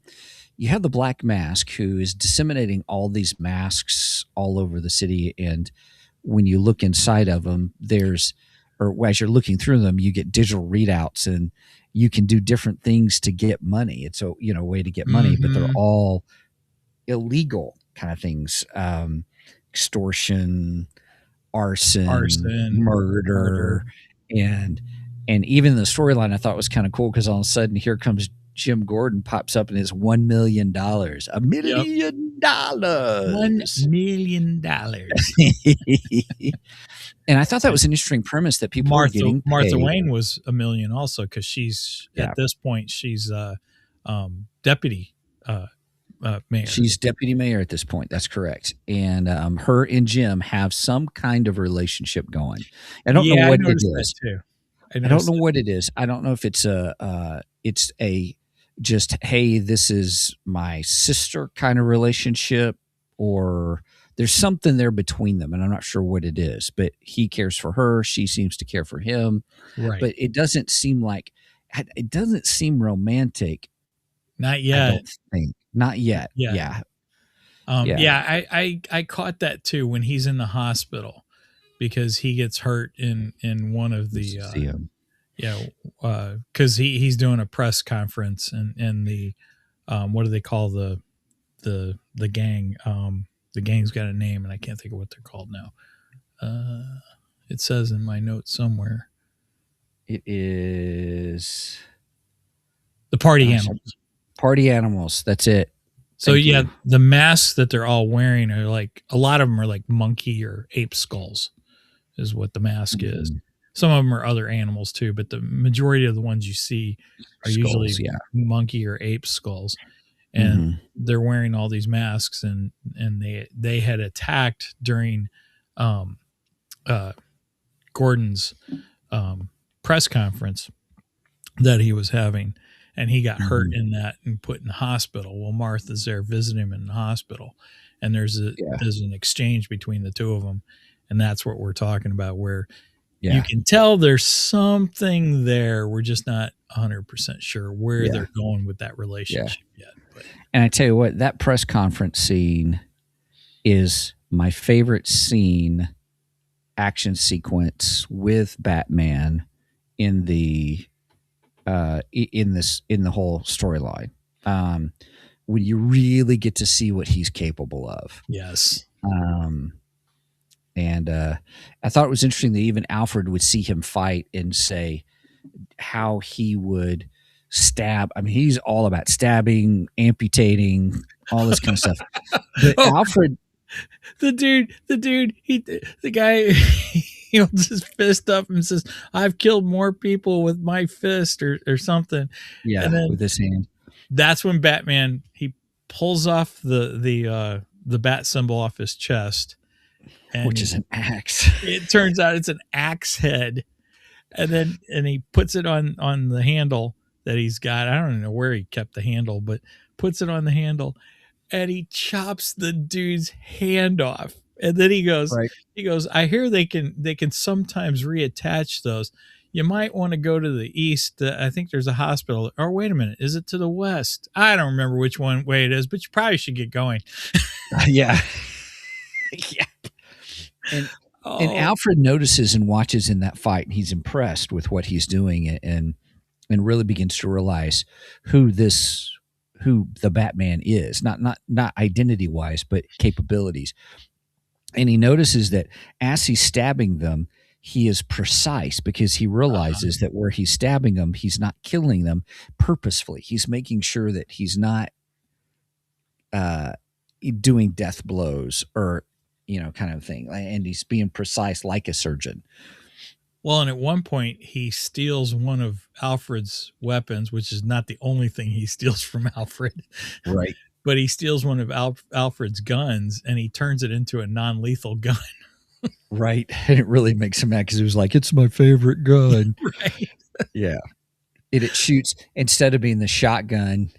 you have the Black Mask who is disseminating all these masks all over the city, and when you look inside of them, as you're looking through them, you get digital readouts and you can do different things to get money. It's a way to get money, but they're all illegal kind of things. Extortion, arson, murder. And even the storyline I thought was kind of cool because all of a sudden here comes Jim Gordon, pops up and it's $1 million. $1 million. $1 million. And I thought that was an interesting premise that people are getting paid. Martha Wayne was $1 million also because she's at this point she's deputy mayor. She's deputy mayor at this point. That's correct. And her and Jim have some kind of relationship going. I don't know what it is. I don't know what it is. I don't know if it's just, hey, this is my sister kind of relationship, or there's something there between them, and I'm not sure what it is. But he cares for her. She seems to care for him. Right. But it doesn't seem romantic. Not yet. I don't think. Not yet. Yeah. I caught that too when he's in the hospital because he gets hurt in one of the because he's doing a press conference and the what do they call the gang? The gang's got a name and I can't think of what they're called now. It says in my notes somewhere. It is the Party Animals. Party Animals. That's it. So the masks that they're all wearing are like, a lot of them are like monkey or ape skulls is what the mask is. Some of them are other animals too, but the majority of the ones you see are usually monkey or ape skulls. And they're wearing all these masks and they had attacked during Gordon's press conference that he was having. and he got hurt in that and put in the hospital. Well, Martha's there visiting him in the hospital, and there's an exchange between the two of them, and that's what we're talking about, where you can tell there's something there. We're just not 100% sure where they're going with that relationship yet. But. And I tell you what, that press conference scene is my favorite scene, action sequence with Batman in the whole storyline. When you really get to see what he's capable of. Yes. And I thought it was interesting that even Alfred would see him fight and say how he would stab. I mean, he's all about stabbing, amputating, all this kind of stuff. But Alfred, the guy, he holds his fist up and says, "I've killed more people with my fist," or something. Yeah, and then with his hand. That's when Batman, he pulls off the bat symbol off his chest. Which is an axe. It turns out it's an axe head. And he puts it on the handle that he's got. I don't know where he kept the handle, but puts it on the handle, and he chops the dude's hand off. And then he goes, I hear they can sometimes reattach those. You might want to go to the east. I think there's a hospital. Or wait a minute, is it to the west? I don't remember which way it is, but you probably should get going. Yeah. Yeah. And Alfred notices and watches in that fight, and he's impressed with what he's doing, and really begins to realize who the Batman is, not identity wise, but capabilities. And he notices that as he's stabbing them, he is precise, because he realizes that where he's stabbing them, he's not killing them purposefully. He's making sure that he's not doing death blows or kind of thing. And he's being precise like a surgeon. Well, and at one point he steals one of Alfred's weapons, which is not the only thing he steals from Alfred. Right. But he steals one of Alfred's guns, and he turns it into a non-lethal gun. Right. And it really makes him mad, because he was like, it's my favorite gun. Right. Yeah. It shoots, instead of being the shotgun,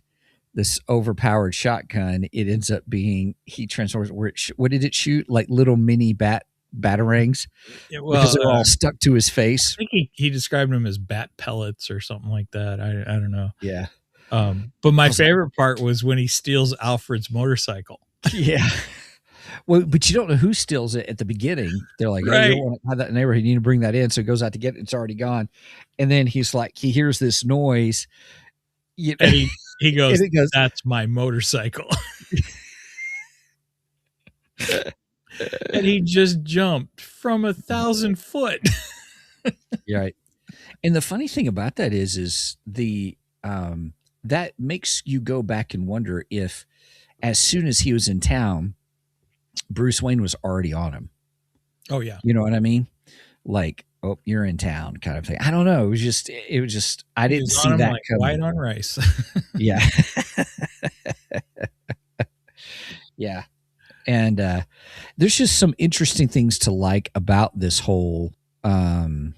this overpowered shotgun, it ends up being, he transforms, what did it shoot? Like little mini batarangs? Because they're all stuck to his face. I think he described them as bat pellets or something like that. I don't know. Yeah. But my favorite part was when he steals Alfred's motorcycle. Yeah. Well, but you don't know who steals it at the beginning. They're like, hey, you don't want to have that in the neighborhood. You need to bring that in. So he goes out to get it. It's already gone. And then he's like, he hears this noise. And he goes, that's my motorcycle. And he just jumped from 1,000 foot. Right. And the funny thing about that is the that makes you go back and wonder if, as soon as he was in town, Bruce Wayne was already on him. Oh yeah. You know what I mean? Like, oh, you're in town kind of thing. I don't know. It was just I didn't see that like coming. White on rice. Yeah. Yeah. And there's just some interesting things to like about this whole Batman.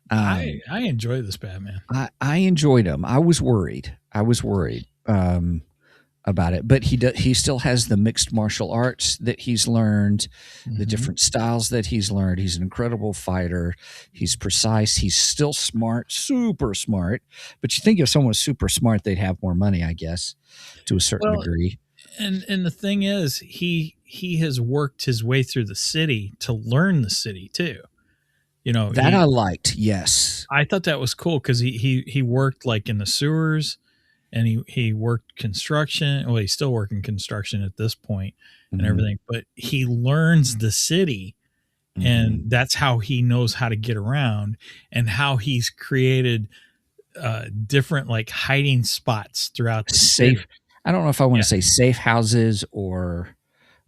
I enjoy this Batman. I enjoyed him. I was worried about it, but he still has the mixed martial arts that he's learned, the different styles that he's learned. He's an incredible fighter. He's precise. He's still smart, super smart. But you think if someone was super smart, they'd have more money, I guess, to a certain degree. And the thing is, he has worked his way through the city to learn the city too. That I liked. Yes, I thought that was cool, because he worked like in the sewers. And he worked construction. Well, he's still working construction at this point and everything, but he learns the city, and that's how he knows how to get around, and how he's created different like hiding spots throughout the safe. city. I don't know if I want to say safe houses or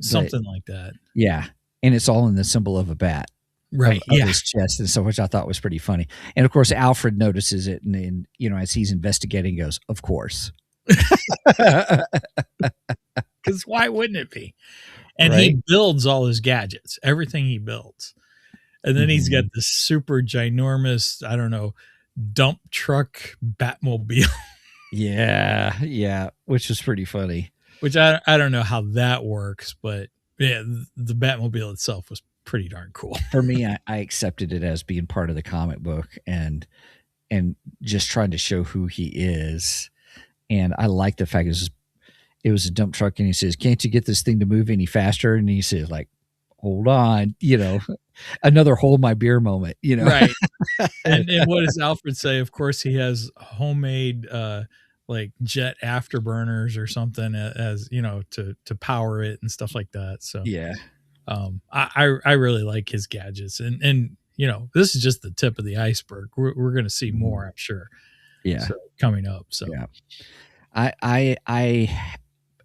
something like that. Yeah. And it's all in the symbol of a bat. Right. Of his chest, and so, which I thought was pretty funny. And of course, Alfred notices it, and as he's investigating, goes, "Of course," because why wouldn't it be? And he builds all his gadgets, everything he builds, and then he's got this super ginormous, I don't know, dump truck Batmobile, Yeah, which was pretty funny. which I don't know how that works, but yeah, the Batmobile itself was pretty darn cool. For me, I accepted it as being part of the comic book and just trying to show who he is. And I like the fact it was a dump truck, and he says, "Can't you get this thing to move any faster?" And he says, like, "Hold on," another hold my beer moment, Right. And what does Alfred say? Of course, he has homemade like jet afterburners or something as to power it and stuff like that. So Yeah. I really like his gadgets, and this is just the tip of the iceberg. We're going to see more, I'm sure. Yeah. So, coming up. So Yeah. I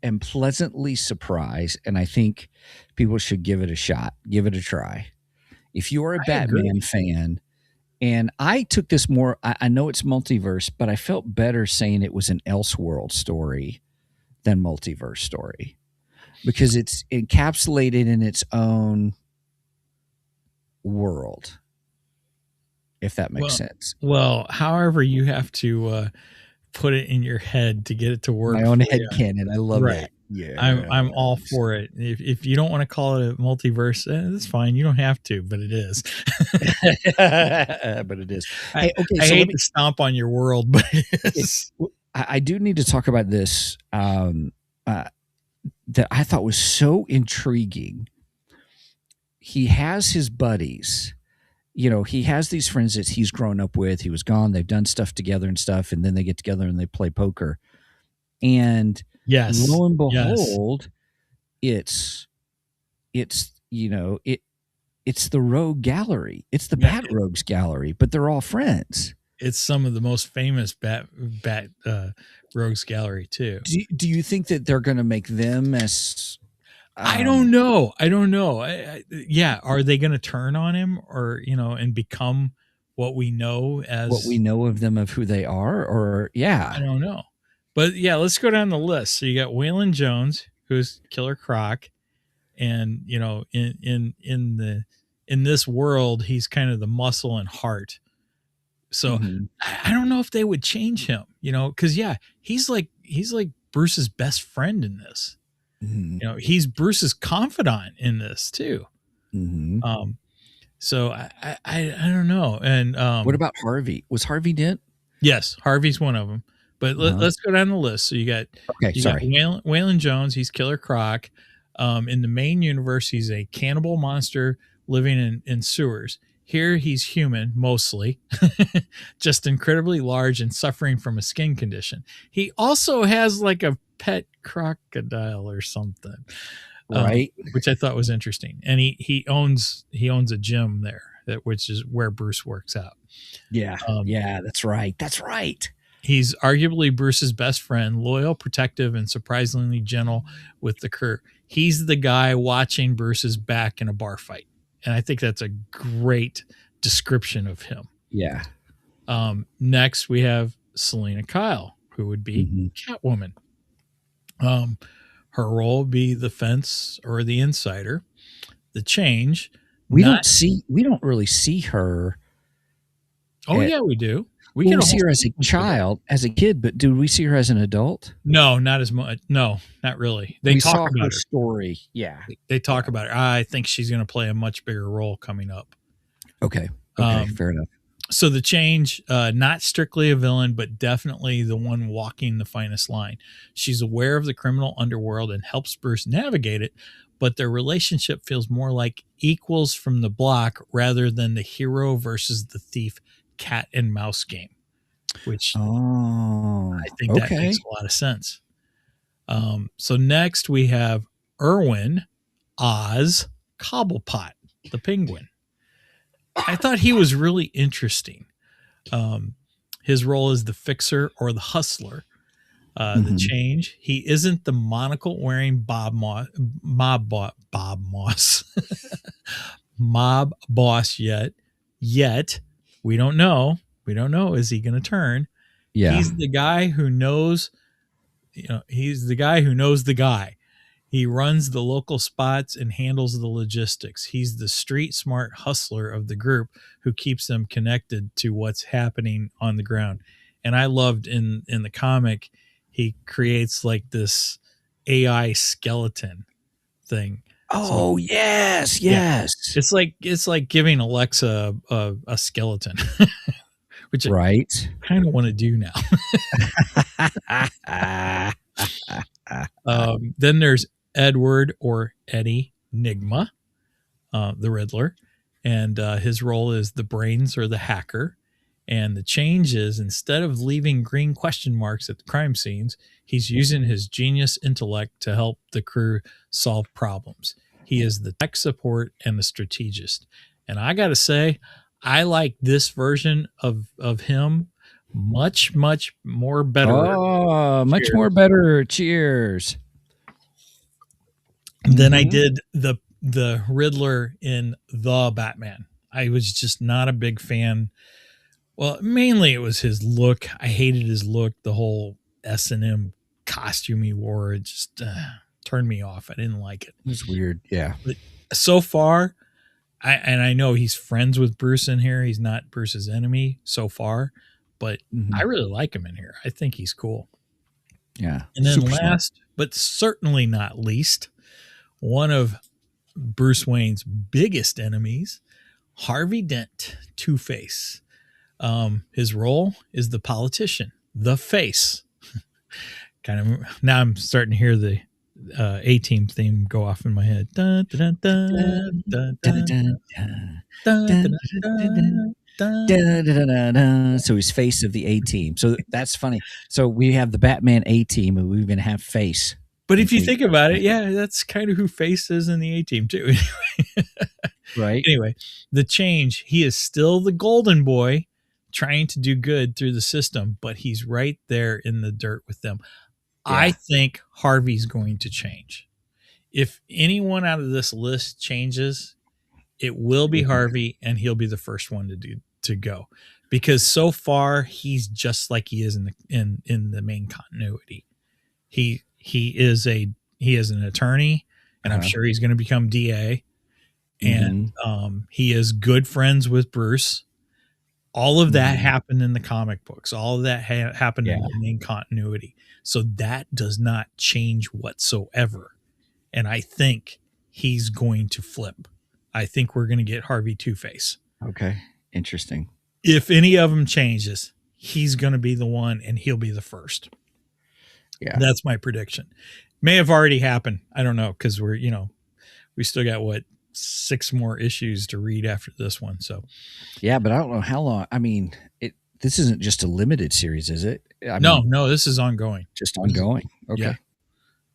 am pleasantly surprised, and I think people should give it a shot, give it a try. If you're a Batman fan, and I took this more, I know it's multiverse, but I felt better saying it was an Elseworld story than multiverse story, because it's encapsulated in its own world, if that makes sense. Well, however you have to put it in your head to get it to work. My own head canon. I love that. Yeah, I'm all for it. If you don't want to call it a multiverse, that's fine. You don't have to, but it is. But it is. Hey, okay, I hate to stomp on your world, but it is. I do need to talk about this that I thought was so intriguing. He has his buddies. He has these friends that he's grown up with. He was gone. They've done stuff together and stuff, and then they get together and they play poker. And lo and behold, it's the Rogue Gallery. It's the Bat Rogues Gallery, but they're all friends. It's some of the most famous Bat Rogues Gallery too. Do you think that they're going to make them as? I don't know. Yeah, are they going to turn on him, or and become what we know as what we know of them, of who they are, or I don't know. But yeah, let's go down the list. So you got Waylon Jones, who's Killer Croc, and in this world, he's kind of the muscle and heart. So I don't know if they would change him, because he's like Bruce's best friend in this. He's Bruce's confidant in this too. So I don't know. And what about Harvey? Was Harvey Dent? Yes, Harvey's one of them. But let's go down the list. So you got Waylon Jones. He's Killer Croc. In the main universe, he's a cannibal monster living in sewers. Here, he's human mostly, just incredibly large and suffering from a skin condition. He also has like a pet crocodile or something, right? Which I thought was interesting. And he owns a gym there, which is where Bruce works out. Yeah, that's right. That's right. He's arguably Bruce's best friend, loyal, protective, and surprisingly gentle with the crew. He's the guy watching Bruce's back in a bar fight. And I think that's a great description of him. Yeah. Next, we have Selena Kyle, who would be Catwoman. Her role would be the fence or the insider. The Change. We don't really see her. Oh, yeah, we do. We see her as a child, as a kid, but do we see her as an adult? No, not as much. No, not really. They talk saw about her her story. Yeah, they talk about her. I think she's going to play a much bigger role coming up. Okay, fair enough. So the Change, not strictly a villain, but definitely the one walking the finest line. She's aware of the criminal underworld and helps Bruce navigate it, but their relationship feels more like equals from the block rather than the hero versus the thief cat and mouse game, which I think that makes a lot of sense. So next we have Erwin Oz Cobblepot, the penguin. I thought he was really interesting. His role is the fixer or the hustler. The Change. He isn't the monocle wearing mob boss yet. We don't know. Is he going to turn? Yeah. He's the guy who knows, he's the guy who knows the guy. He runs the local spots and handles the logistics. He's the street smart hustler of the group who keeps them connected to what's happening on the ground. And I loved in the comic, he creates like this AI skeleton thing. Oh, yes. It's like giving Alexa a skeleton, which Right. I kind of want to do now. Then there's Edward or Eddie Nigma, the Riddler, and his role is the brains or the hacker. And the change is, instead of leaving green question marks at the crime scenes, he's using his genius intellect to help the crew solve problems. He is the tech support and the strategist. And I got to say, I like this version of him much more better. Oh, much more better. Cheers. Than I did the Riddler in The Batman. I was just not a big fan. Well, mainly it was his look. I hated his look. The whole S&M costume he wore, it just turned me off. I didn't like it. It was weird. Yeah. But so far, I know he's friends with Bruce in here. He's not Bruce's enemy so far, but I really like him in here. I think he's cool. Yeah. And then Super last, but certainly not least, one of Bruce Wayne's biggest enemies, Harvey Dent, Two-Face. His role is the politician, the face. Kind of now I'm starting to hear the A-Team theme go off in my head. Dun, dun, dun, dun, dun, dun. So he's face of the A-Team. So that's funny. So we have the Batman A-Team, and we even have face. But if you think about it, yeah, that's kind of who Face is in the A-Team too. Right. Anyway, the change, he is still the golden boy trying to do good through the system, but he's right there in the dirt with them. Yeah. I think Harvey's going to change. If anyone out of this list changes, it will be Harvey, and he'll be the first one to go. Because so far he's just like he is in the main continuity. He is an attorney, and I'm sure he's going to become DA. And he is good friends with Bruce. All of that happened in the comic books. All of that happened in the main continuity. So that does not change whatsoever. And I think he's going to flip. I think we're going to get Harvey Two-Face. Okay. Interesting. If any of them changes, he's going to be the one, and he'll be the first. Yeah. That's my prediction. May have already happened. I don't know, because we still got 6 more issues to read after this one. So yeah, but I don't know how long. I mean, this isn't just a limited series, is it? No, this is ongoing. Just ongoing. Okay.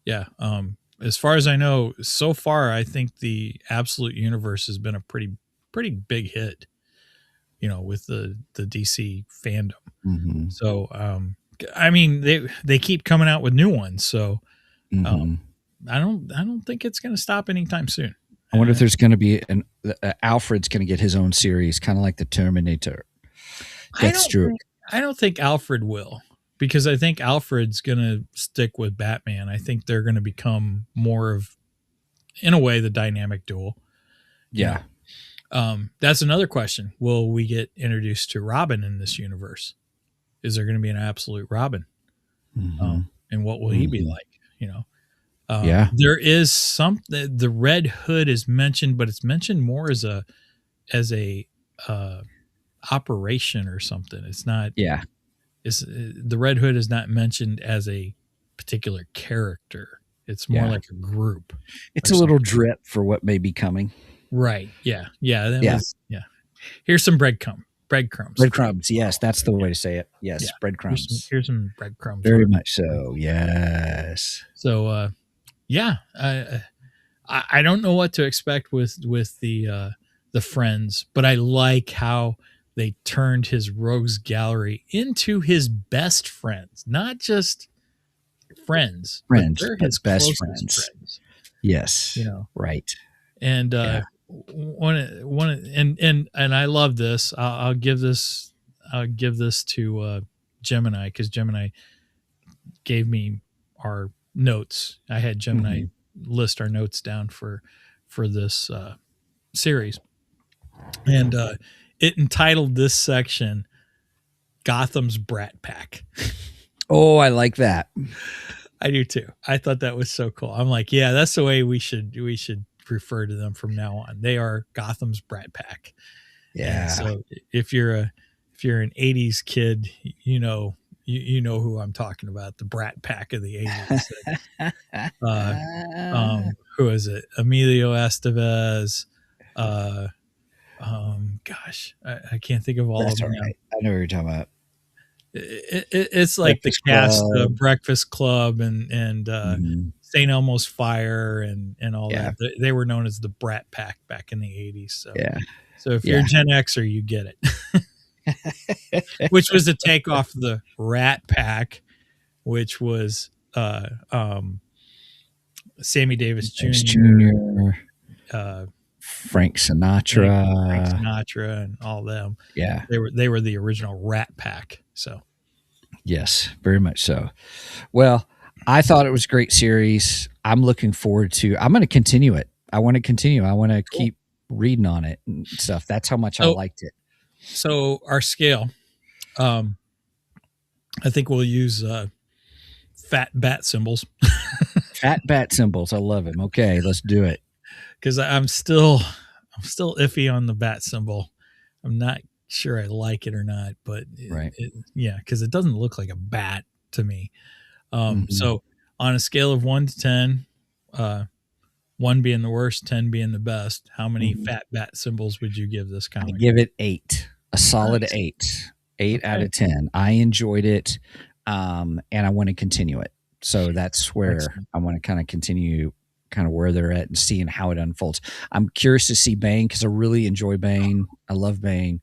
Yeah. As far as I know, so far, I think the Absolute Universe has been a pretty big hit, with the DC fandom. So, I mean, they keep coming out with new ones. So, I don't think it's going to stop anytime soon. I wonder if there's going to be Alfred's going to get his own series, kind of like the Terminator. I don't think Alfred will, because I think Alfred's going to stick with Batman. I think they're going to become more of, in a way, the dynamic duo. Yeah. That's another question. Will we get introduced to Robin in this universe? Is there going to be an absolute Robin? And what will he be like? There is something. The Red Hood is mentioned, but it's mentioned more as a operation or something. It's not. Yeah. The Red Hood is not mentioned as a particular character. It's more like a group. It's a little drip for what may be coming. Right. Yeah. Here's some breadcrumbs. Breadcrumbs. Yes, that's the way to say it. Yes, breadcrumbs. Here's some breadcrumbs. Very much so. Yes. So, I don't know what to expect with the friends, but I like how they turned his rogues gallery into his best friends, not just friends, but his best friends. Yes. Right. And and I love this. I'll give this to Gemini, because Gemini gave me our notes. I had Gemini list our notes down for this series, and it entitled this section "Gotham's Brat Pack." Oh, I like that. I do too. I thought that was so cool. I'm like, yeah, that's the way we should refer to them from now on. They are Gotham's Brat Pack. Yeah. And so if you're an 80s kid, you know who I'm talking about, the Brat Pack of the 80s. Who is it? Emilio Estevez. Gosh, I can't think of all That's of them. all right. I know what you're talking about. It's like Breakfast the cast Club. of Breakfast Club and St. Elmo's Fire and all Yeah. that. They were known as the Brat Pack back in the 80s. So Yeah. so if you're a Gen Xer, you get it. Which was a take off the Rat Pack, which was Sammy Davis Jr. Frank Sinatra. And all them. Yeah. They were the original Rat Pack. So yes, very much so. Well, I thought it was a great series. I'm looking forward to. I'm going to continue it. I want to continue. I want to keep reading on it and stuff. That's how much I liked it. So our scale, I think we'll use fat bat symbols. Fat bat symbols. I love them. Okay, let's do it. Because I'm still iffy on the bat symbol. I'm not sure I like it or not, but because it doesn't look like a bat to me. So on a scale of 1 to 10, 1 being the worst, 10 being the best, how many fat bat symbols would you give this comic? I give it 8, a solid 8 out of 10. I enjoyed it, and I want to continue it. So that's where I want to kind of continue where they're at and seeing how it unfolds. I'm curious to see Bane because I really enjoy Bane. I love Bane.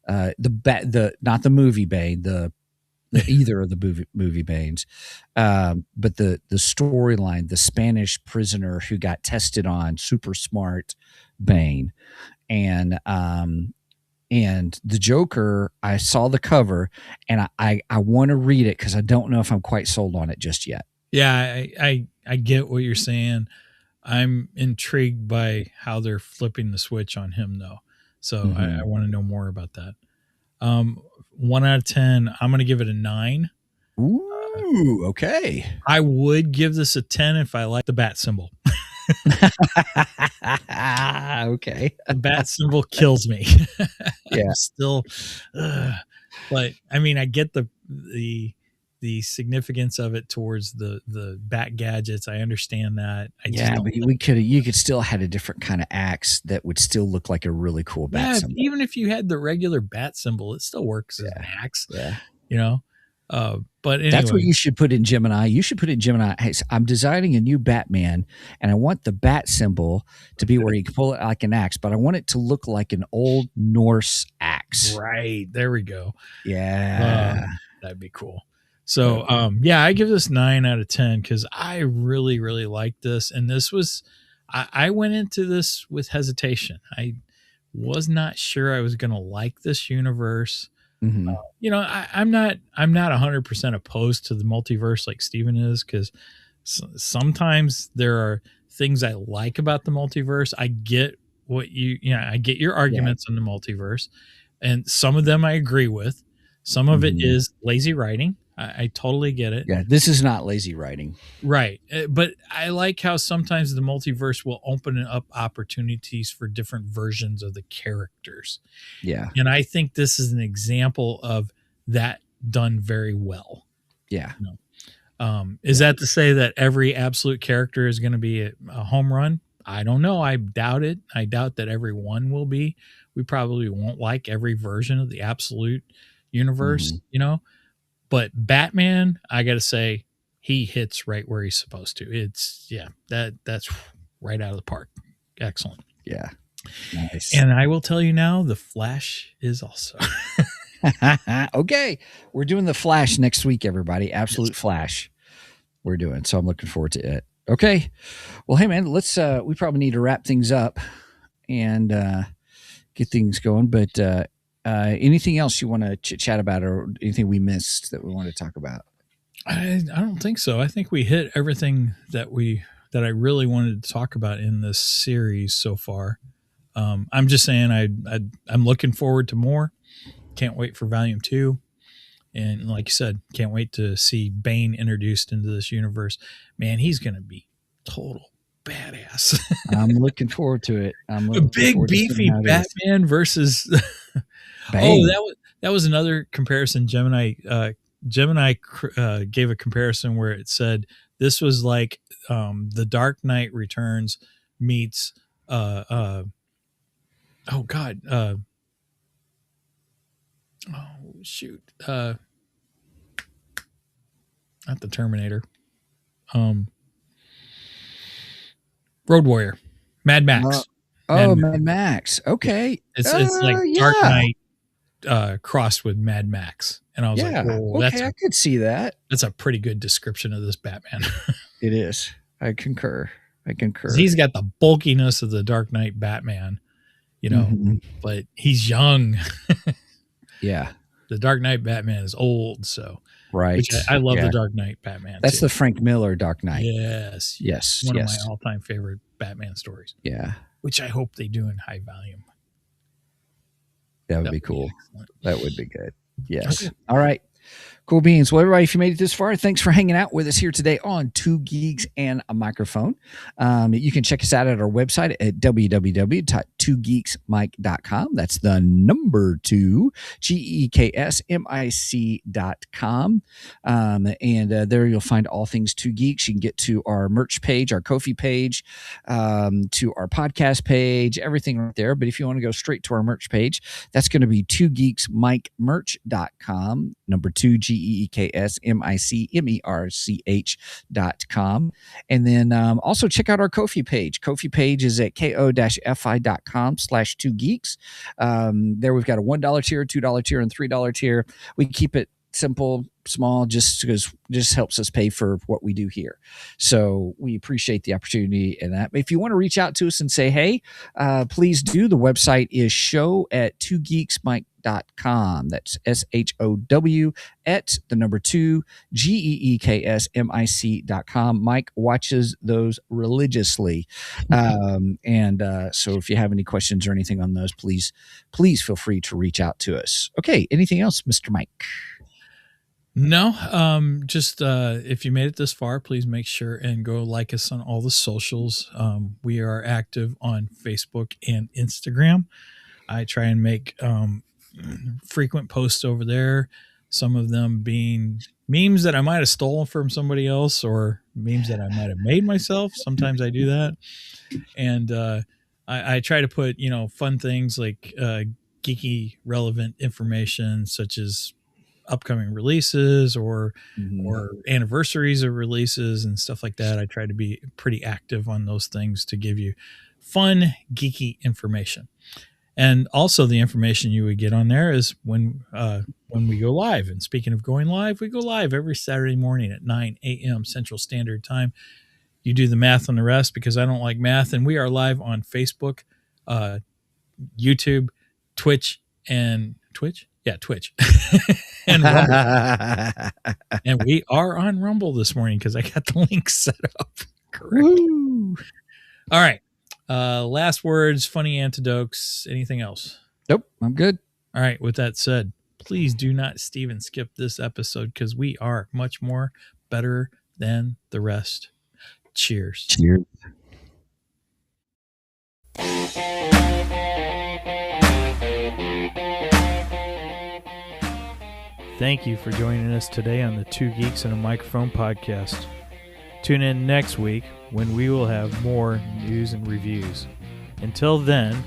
Not the movie Bane, either of the movie Banes, but the storyline, the Spanish prisoner who got tested on, super smart Bane, and the Joker. I saw the cover and I want to read it because I don't know if I'm quite sold on it just yet. Yeah, I get what you're saying. I'm intrigued by how they're flipping the switch on him, though. So I want to know more about that. 1 out of 10, I'm going to give it a 9. Ooh, okay. I would give this a 10 if I like the bat symbol. Okay. The bat symbol kills me. Yeah. Still, but I mean, I get the significance of it towards the bat gadgets. I understand that. But you could still had a different kind of axe that would still look like a really cool bat symbol. Even if you had the regular bat symbol, it still works as an axe. Yeah. But anyway. That's what you should put in Gemini. You should put in Gemini. Hey, I'm designing a new Batman, and I want the bat symbol to be where you can pull it like an axe, but I want it to look like an old Norse axe. Right. There we go. Yeah. That'd be cool. So, I give this 9 out of 10 because I really, really liked this. And this was, I went into this with hesitation. I was not sure I was going to like this universe. I'm not 100% opposed to the multiverse like Steven is, because sometimes there are things I like about the multiverse. I get I get your arguments on the multiverse, and some of them I agree with. Some of it is lazy writing. I totally get it. Yeah, this is not lazy writing. Right. But I like how sometimes the multiverse will open up opportunities for different versions of the characters. Yeah. And I think this is an example of that done very well. Yeah. Is that to say that every absolute character is going to be a home run? I don't know. I doubt it. I doubt that every one will be. We probably won't like every version of the absolute universe, But Batman, I got to say, he hits right where he's supposed to. That's right out of the park. Excellent. Yeah. Nice. And I will tell you now, the Flash is also. Okay. We're doing the Flash next week, everybody. Absolute Flash. We're doing. So I'm looking forward to it. Okay. Well, hey man, we probably need to wrap things up and get things going. But anything else you want to chat about, or anything we missed that we want to talk about? I don't think so. I think we hit everything that we that I really wanted to talk about in this series so far. I'm just saying I'm looking forward to more. Can't wait for Volume 2. And like you said, can't wait to see Bane introduced into this universe. Man, he's going to be total badass. I'm looking forward to it. I'm a big beefy Batman versus that was another comparison. Gemini gave a comparison where it said this was like the Dark Knight Returns meets not the Terminator, Road Warrior, Mad Max. Mad Max. Okay, it's like Dark Knight crossed with Mad Max, and I was like, "Oh, I could see that." That's a pretty good description of this Batman. It is. I concur. He's got the bulkiness of the Dark Knight Batman, but he's young. Yeah, the Dark Knight Batman is old, so right. Which I love the Dark Knight Batman. That's too. The Frank Miller Dark Knight. Yes. One of my all-time favorite Batman stories. Yeah, which I hope they do in high volume. That would be cool. That would be good. Yes. Okay. All right. Cool beans. Well, everybody, if you made it this far, thanks for hanging out with us here today on Two Geeks and a Microphone. You can check us out at our website at www.twogeeksmic.com. That's the number 2, GEEKSMIC.com. And there you'll find all things Two Geeks. You can get to our merch page, our Ko-fi page, to our podcast page, everything right there. But if you want to go straight to our merch page, that's going to be twogeeksmicmerch.com. Number 2, GEEKSMICMERCH.com. And then also check out our Ko-fi page. Ko-fi page is at ko-fi.com/2geeks. There we've got a $1 tier, $2 tier, and $3 tier. We keep it simple, small, just because just helps us pay for what we do here. So we appreciate the opportunity in that. If you want to reach out to us and say, hey, please do. The website is show@twogeeksmic.com. That's SHOW at the number 2 GEEKSMIC.com. Mike watches those religiously. So if you have any questions or anything on those, please feel free to reach out to us. Okay. Anything else, Mr. Mike? No, just if you made it this far, please make sure and go like us on all the socials. We are active on Facebook and Instagram. I try and make frequent posts over there, some of them being memes that I might have stolen from somebody else or memes that I might have made myself. Sometimes I do that. And I try to put, fun things like geeky relevant information such as upcoming releases or anniversaries of releases and stuff like that. I try to be pretty active on those things to give you fun, geeky information. And also the information you would get on there is when we go live. And speaking of going live, we go live every Saturday morning at 9 a.m. Central Standard Time. You do the math on the rest because I don't like math. And we are live on Facebook, YouTube, Twitch. And Rumble. And we are on Rumble this morning because I got the link set up. Correct. Woo. All right. Last words, funny antidotes, anything else? Nope, I'm good. All right. With that said, please do not Steven skip this episode because we are much more better than the rest. Cheers. Cheers. Thank you for joining us today on the Two Geeks and a Microphone podcast. Tune in next week when we will have more news and reviews. Until then,